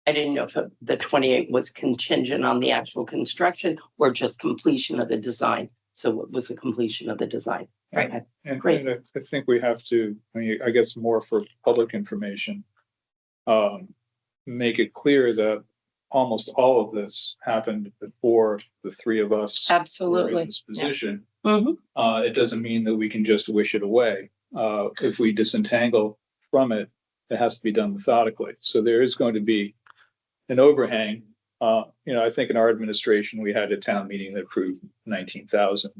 I didn't know if the 28 was contingent on the actual construction or just completion of the design. So it was a completion of the design. Right. Okay. And Great. I think we have to, I guess more for public information. Make it clear that almost all of this happened before the 3 of us were in Absolutely. this position. Mhm. It doesn't mean that we can just wish it away. If we disentangle from it, it has to be done methodically. So there is going to be an overhang. I think in our administration, we had a town meeting that approved 19,000.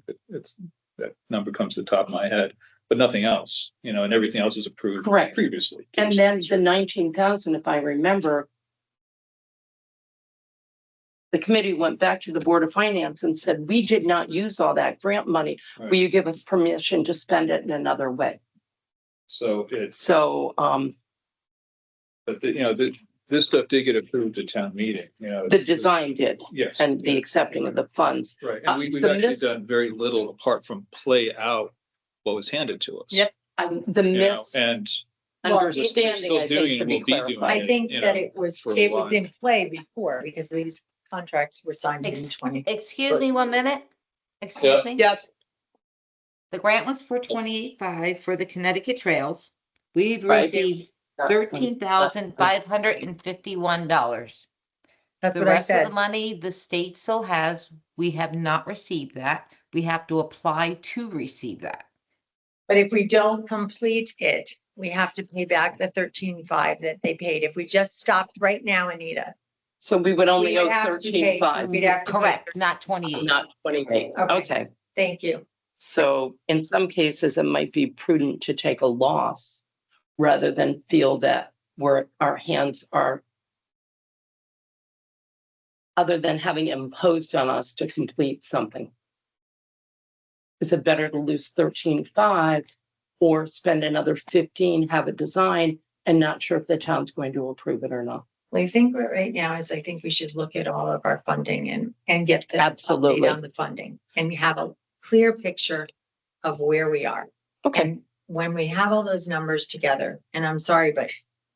That number comes to the top of my head, but nothing else, and everything else was approved Correct. previously. And then the 19,000, if I remember, the committee went back to the Board of Finance and said, we did not use all that grant money. Will you give us permission to spend it in another way? So it's, So, but this stuff did get approved at town meeting, the design did, Yes. and the accepting of the funds. Right, and we've the actually miss- done very little apart from play out what was handed to us. Yep. The And misunderstanding, still I doing think, it, should be we'll be doing clarified. I think you that know, it was for a while. in play before because these contracts were signed in Ex- 20. Excuse me 1 minute. Excuse me. Yep, The grant was for 28.5 for the Connecticut trails. We've Right. received $13,551. That's The what I rest of the said. money the state still has, we have not received that. We have to apply to receive that. But if we don't complete it, we have to pay back the 13.5 that they paid. If we just stopped right now, Anita. so we would only we would owe have to pay- 13.5, We'd have to pay. Correct, not 28. not 28. Okay. Okay, Thank you. so in some cases, it might be prudent to take a loss rather than feel that our hands are, other than having it imposed on us to complete something. Is it better to lose 13.5 or spend another 15, have it designed and not sure if the town's going to approve it or not? Well, I think right now is I think we should look at all of our funding and get the Absolutely. update on the funding and have a clear picture of where we are. Okay, And when we have all those numbers together, and I'm sorry, but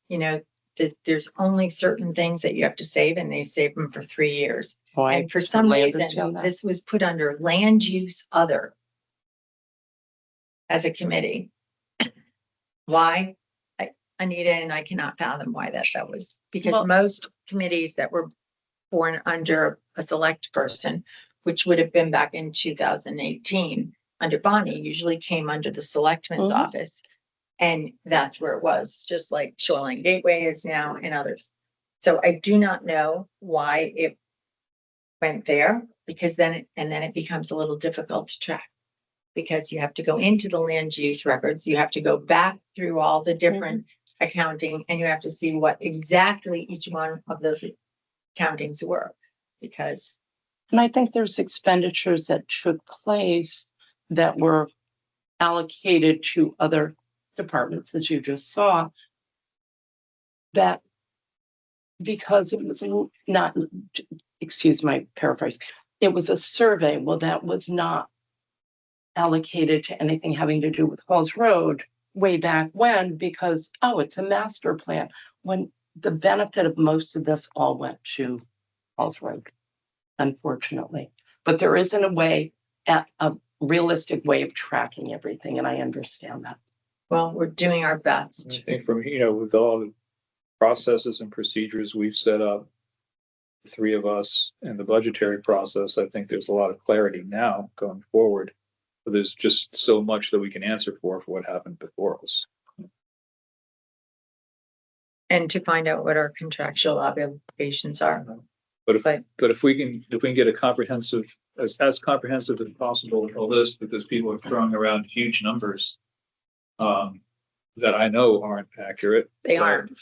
that there's only certain things that you have to save and they save them for 3 years. well, I And for some totally reason, understand that. this was put under land use other as a committee. Why? Anita and I cannot fathom why that was, because Well- most committees that were born under a select person, which would have been back in 2018, under Bonnie, usually came under the selectman's Mhm. office. And that's where it was, just like Shoreline Gateway is now and others. So I do not know why it went there, because then it becomes a little difficult to track. Because you have to go into the land use records, you have to go back through all the different accounting, and you have to see what exactly each one of those accountings were. Because And I think there's expenditures that took place that were allocated to other departments, as you just saw. That because it was not, excuse my paraphrase, it was a survey. Well, that was not allocated to anything having to do with Halls Road way back when, because, oh, it's a master plan. When the benefit of most of this all went to Halls Road, unfortunately. But there isn't a realistic way of tracking everything, and I understand that. well, we're doing our best. I think from, with all the processes and procedures we've set up, the three of us and the budgetary process, I think there's a lot of clarity now going forward. But there's just so much that we can answer for what happened before us. And to find out what our contractual obligations are. But if But if we can get a comprehensive, as comprehensive as possible, a list, because people are throwing around huge numbers that I know aren't accurate. they aren't.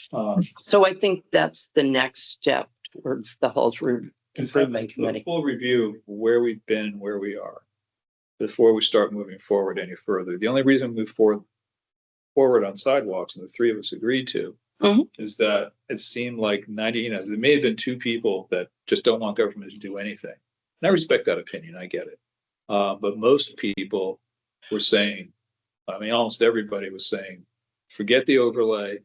So I think that's the next step towards the Halls Road Just have Improvement a Committee. full review of where we've been, where we are, before we start moving forward any further. The only reason we move forward on sidewalks, and the three of us agreed to, Mhm. is that it seemed like 90, there may have been two people that just don't want government to do anything. And I respect that opinion, I get it. But most people were saying, almost everybody was saying, forget the overlay.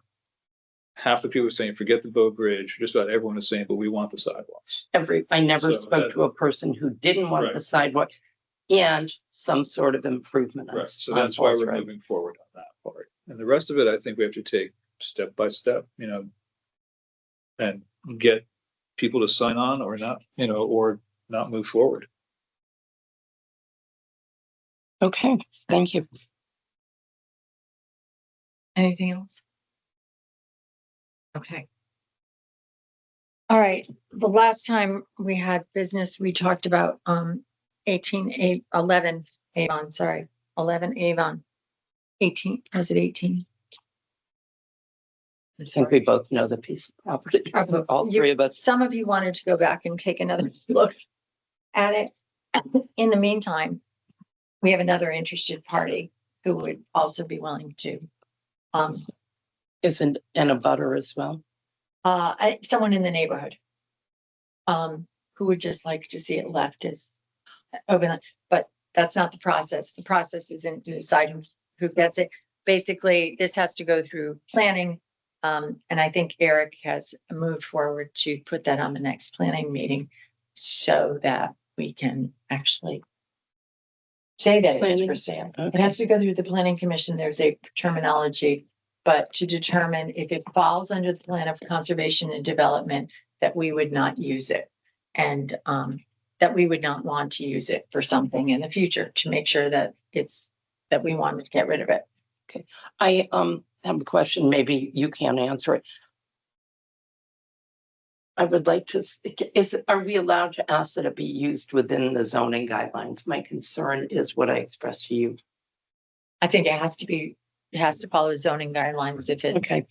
Half the people were saying, forget the boat bridge. Just about everyone was saying, but we want the sidewalks. I never So spoke that- to a person who didn't want the Right. sidewalk and some sort of improvement. Right, so on that's why Halls we're Road. moving forward on that part. And the rest of it, I think we have to take step by step, and get people to sign on or not, or not move forward. Okay, thank you. Anything else? Okay. All right, the last time we had business, we talked about 11 Avon, sorry, 11 Avon. 18, was it 18? I think we both know the piece of property, all three of us. Some of you wanted to go back and take another look at it. In the meantime, we have another interested party who would also be willing to, Isn't and a butter as well. someone in the neighborhood. Who would just like to see it left as open, but that's not the process. The process isn't deciding who gets it. Basically, this has to go through planning. And I think Eric has moved forward to put that on the next planning meeting so that we can actually say that it's for Planning. sale. It Okay. has to go through the planning commission. There's a terminology, but to determine if it falls under the plan of conservation and development, that we would not use it. And that we would not want to use it for something in the future to make sure that that we wanted to get rid of it. I have a question, maybe you can't answer it. I would like to, are we allowed to ask that it be used within the zoning guidelines? My concern is what I expressed to you. I think it has to follow zoning guidelines if it, Okay,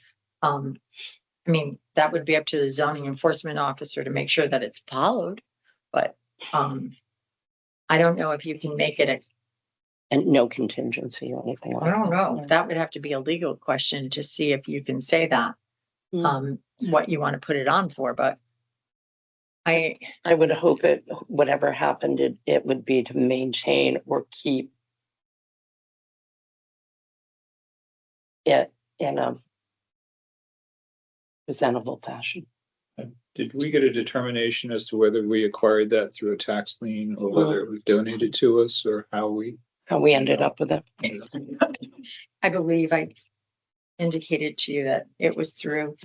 I mean, that would be up to the zoning enforcement officer to make sure that it's followed. But I don't know if you can make it and no contingency or anything like I that. don't know. That would have to be a legal question to see if you can say that, what you want to put it on for, but I would hope it, whatever happened, it would be to maintain or keep it in a presentable fashion. Did we get a determination as to whether we acquired that through a tax lien or whether it was donated to us or how we? How we ended up with it. I believe I indicated to you that it was through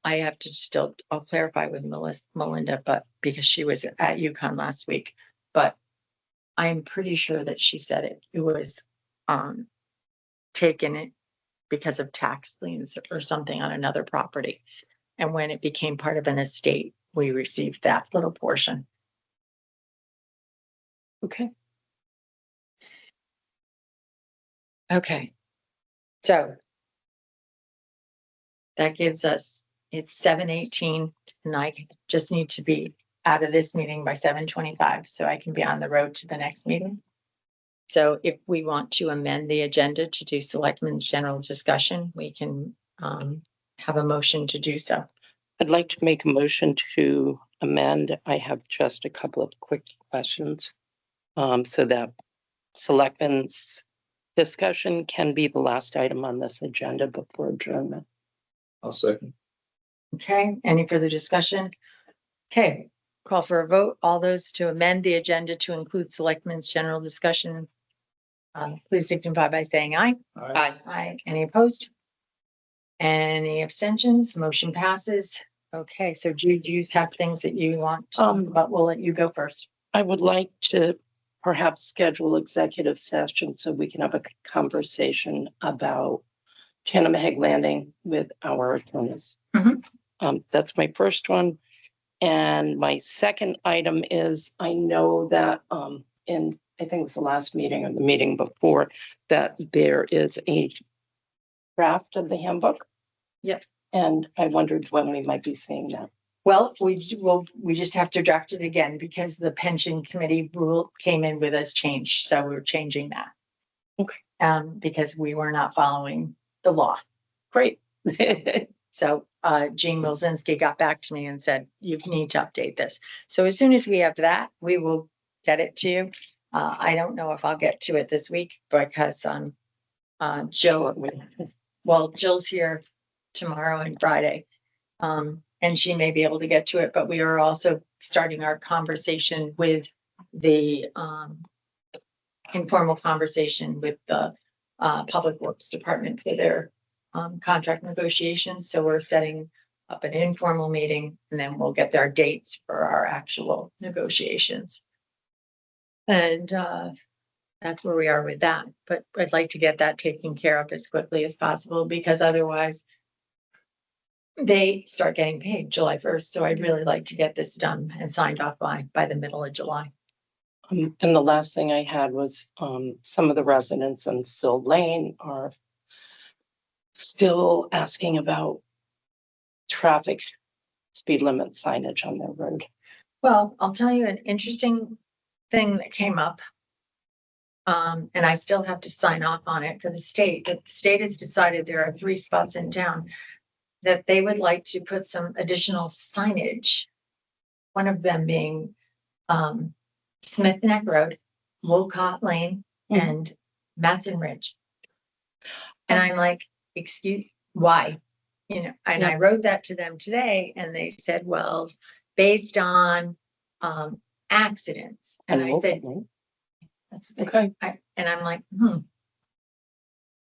I have to still, I'll clarify with Melinda, but because she was at UConn last week, but I'm pretty sure that she said it was taken it because of tax liens or something on another property. And when it became part of an estate, we received that little portion. Okay. Okay. So that gives us, it's 7:18 and I just need to be out of this meeting by 7:25 so I can be on the road to the next meeting. So if we want to amend the agenda to do selectmen's general discussion, we can have a motion to do so. I'd like to make a motion to amend. I have just a couple of quick questions. So that selectmen's discussion can be the last item on this agenda before adjournment. I'll second. Okay, any further discussion? Okay, call for a vote. All those to amend the agenda to include selectmen's general discussion. Please signify by saying aye. Aye. Aye. Any opposed? Any abstentions? Motion passes. Okay, so Jude, you have things that you want, but we'll let you go first. I would like to perhaps schedule executive session so we can have a conversation about Chenamaheg Landing with our attorneys. That's my first one. And my second item is, I know that in, I think it was the last meeting or the meeting before, that there is a draft of the handbook. Yep. And I wondered when we might be seeing that. Well, we just have to draft it again because the pension committee rule came in with us changed, so we're changing that. Okay. Because we were not following the law. Great. So Gene Milzinski got back to me and said, you need to update this. So as soon as we have that, we will get it to you. I don't know if I'll get to it this week because Jill's here tomorrow and Friday. And she may be able to get to it, but we are also starting our conversation with the informal conversation with the Public Works Department for their contract negotiations. So we're setting up an informal meeting and then we'll get our dates for our actual negotiations. And that's where we are with that. But I'd like to get that taken care of as quickly as possible because otherwise they start getting paid July 1st. So I'd really like to get this done and signed off by the middle of July. And the last thing I had was, some of the residents in Sill Lane are still asking about traffic speed limit signage on their road. Well, I'll tell you an interesting thing that came up. And I still have to sign off on it for the state. The state has decided there are 3 spots in town that they would like to put some additional signage. One of them being, Smith Neck Road, Wolcott Lane, Mhm. and Matson Ridge. And I'm like, excuse, why? You know, and I wrote that to them today and they said, well, based on, accidents. And I said, that's what they, Okay. and I'm like,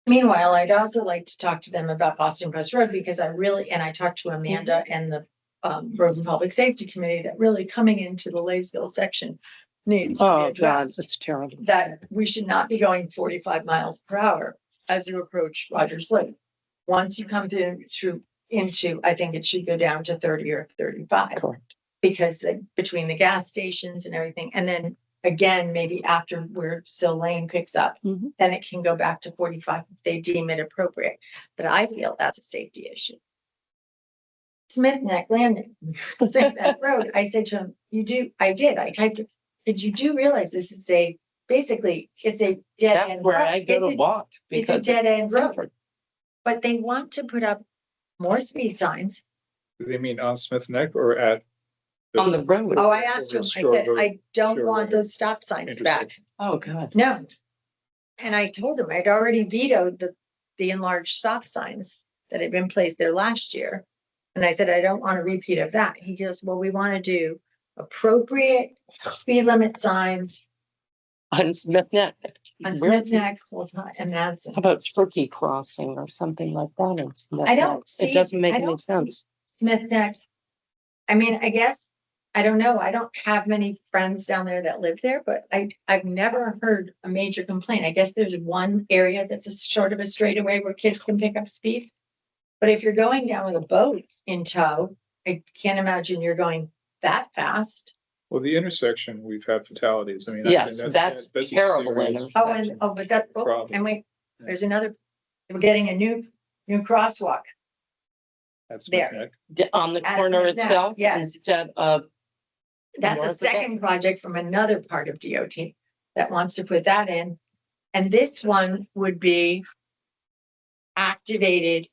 Meanwhile, I'd also like to talk to them about Boston Post Road because I really, and I talked to Amanda and the Road and Public Safety Committee that really coming into the Laysville section needs to be Oh, God, addressed. that's terrible. That we should not be going 45 miles per hour as you approach Rogers Lake. Once you come into, I think it should go down to 30 or 35. Correct. Because between the gas stations and everything, and then again, maybe after where Sill Lane picks up, Mhm. then it can go back to 45 if they deem it appropriate. But I feel that's a safety issue. Smith Neck Landing, Smith Neck Road. I said to him, I typed it. Did you do realize this is basically, it's a dead That's end where road. I go to walk it's a because dead end road. safer. But they want to put up more speed signs. Do they mean on Smith Neck or at? On the road. Oh, I asked him, I said, I don't want those stop signs back. intersection. Oh, God. No. And I told him I'd already vetoed the enlarged stop signs that had been placed there last year. And I said, I don't want a repeat of that. He goes, well, we want to do appropriate speed limit signs On Smith Neck. on Where- Smith Neck, Wolcott, and Madison. How about Turkey Crossing or something like that in Smith I don't Neck? see- It doesn't make I any don't- sense. Smith Neck. I mean, I guess, I don't know. I don't have many friends down there that live there, but I've never heard a major complaint. I guess there's one area that's a sort of a straightaway where kids can pick up speed. But if you're going down with a boat in tow, I can't imagine you're going that fast. Well, the intersection, we've had fatalities. I mean. I Yes, think that's a terrible serious intersection. But that, problem. and wait, there's another, we're getting a new crosswalk. At Smith there. Neck. On the At corner Smith Neck, itself? yes. Instead of, That's a North of that? second project from another part of DOT that wants to put that in. And this one would be activated.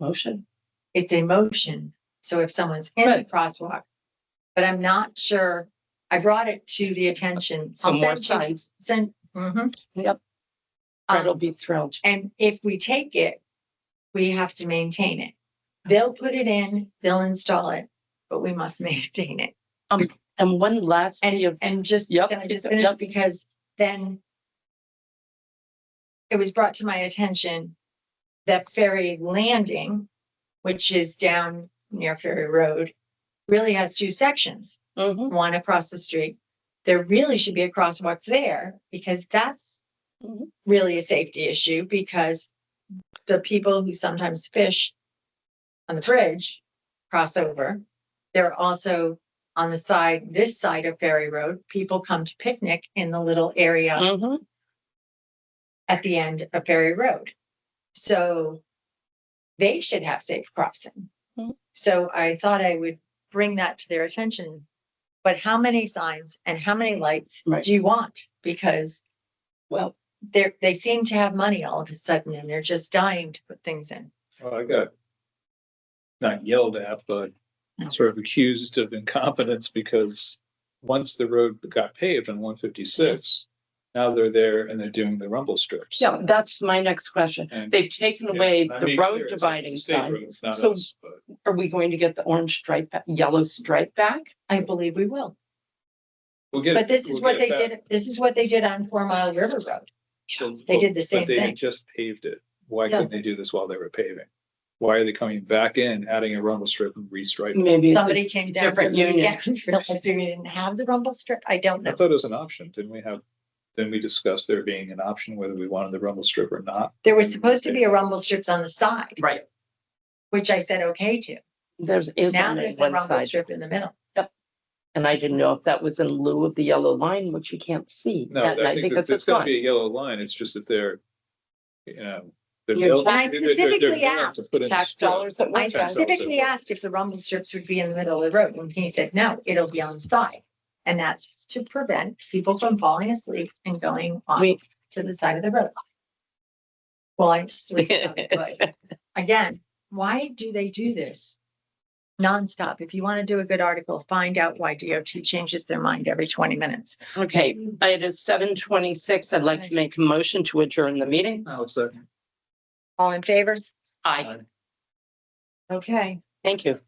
motion. It's a motion. So if someone's in the Right. crosswalk, but I'm not sure, I brought it to the attention. So I'll more send you- signs. Yep. Fred will be thrilled. And if we take it, we have to maintain it. They'll put it in, they'll install it, but we must maintain it. And one last thing of, And just, Yep, can I just yep. finish, because then it was brought to my attention that Ferry Landing, which is down near Ferry Road, really has 2 sections, Mhm. one across the street. There really should be a crosswalk there because that's Mhm. really a safety issue because the people who sometimes fish on the bridge cross over. They're also on the side, this side of Ferry Road, people come to picnic in the little area Mhm. at the end of Ferry Road. So they should have safe crossing. Mhm. So I thought I would bring that to their attention. But how many signs and how many lights Right. do you want? Because Well, they seem to have money all of a sudden and they're just dying to put things in. Well, I got not yelled at, but sort of accused of incompetence because once the road got paved on 156, now they're there and they're doing the rumble strips. yeah, that's my next question. And- They've taken Yeah, away I the mean, road clear, it's a dividing state sign. road, it's not So us, but- are we going to get the orange stripe, yellow stripe back? I believe we will. We'll get But it- this is we'll what get they it back. did. This is what they did on 4 Mile River Road. Well, They did the same But they thing. had just paved it. Why Yeah. couldn't they do this while they were paving? Why are they coming back in, adding a rumble strip and restriping? Maybe. it's a- Somebody came down. different for the union. weekend and realized we didn't have the rumble strip. I don't I know. thought it was an option. Didn't we discuss there being an option whether we wanted the rumble strip or not? There was supposed to be a rumble strips on the side, Right. which I said okay to. There's is Now only there's a one rumble side. strip in the middle. And I didn't know if that was in lieu of the yellow line, which you can't see No, at I night think that because there's it's gonna gone. be a yellow line. It's just that they're, you know. they're You're built- And I they're specifically willing to asked put in Tax strip. dollars that I went Tax back. dollars. specifically asked if the rumble strips would be in the middle of the road, and he said, no, it'll be on the side. And that's to prevent people from falling asleep and going off We, to the side of the road. Well, I, but again, why do they do this? Nonstop. If you want to do a good article, find out why DOT changes their mind every 20 minutes. okay, it is 7:26. I'd like to make a motion to adjourn the meeting. I'll second. All in favor? Aye. Okay. Thank you.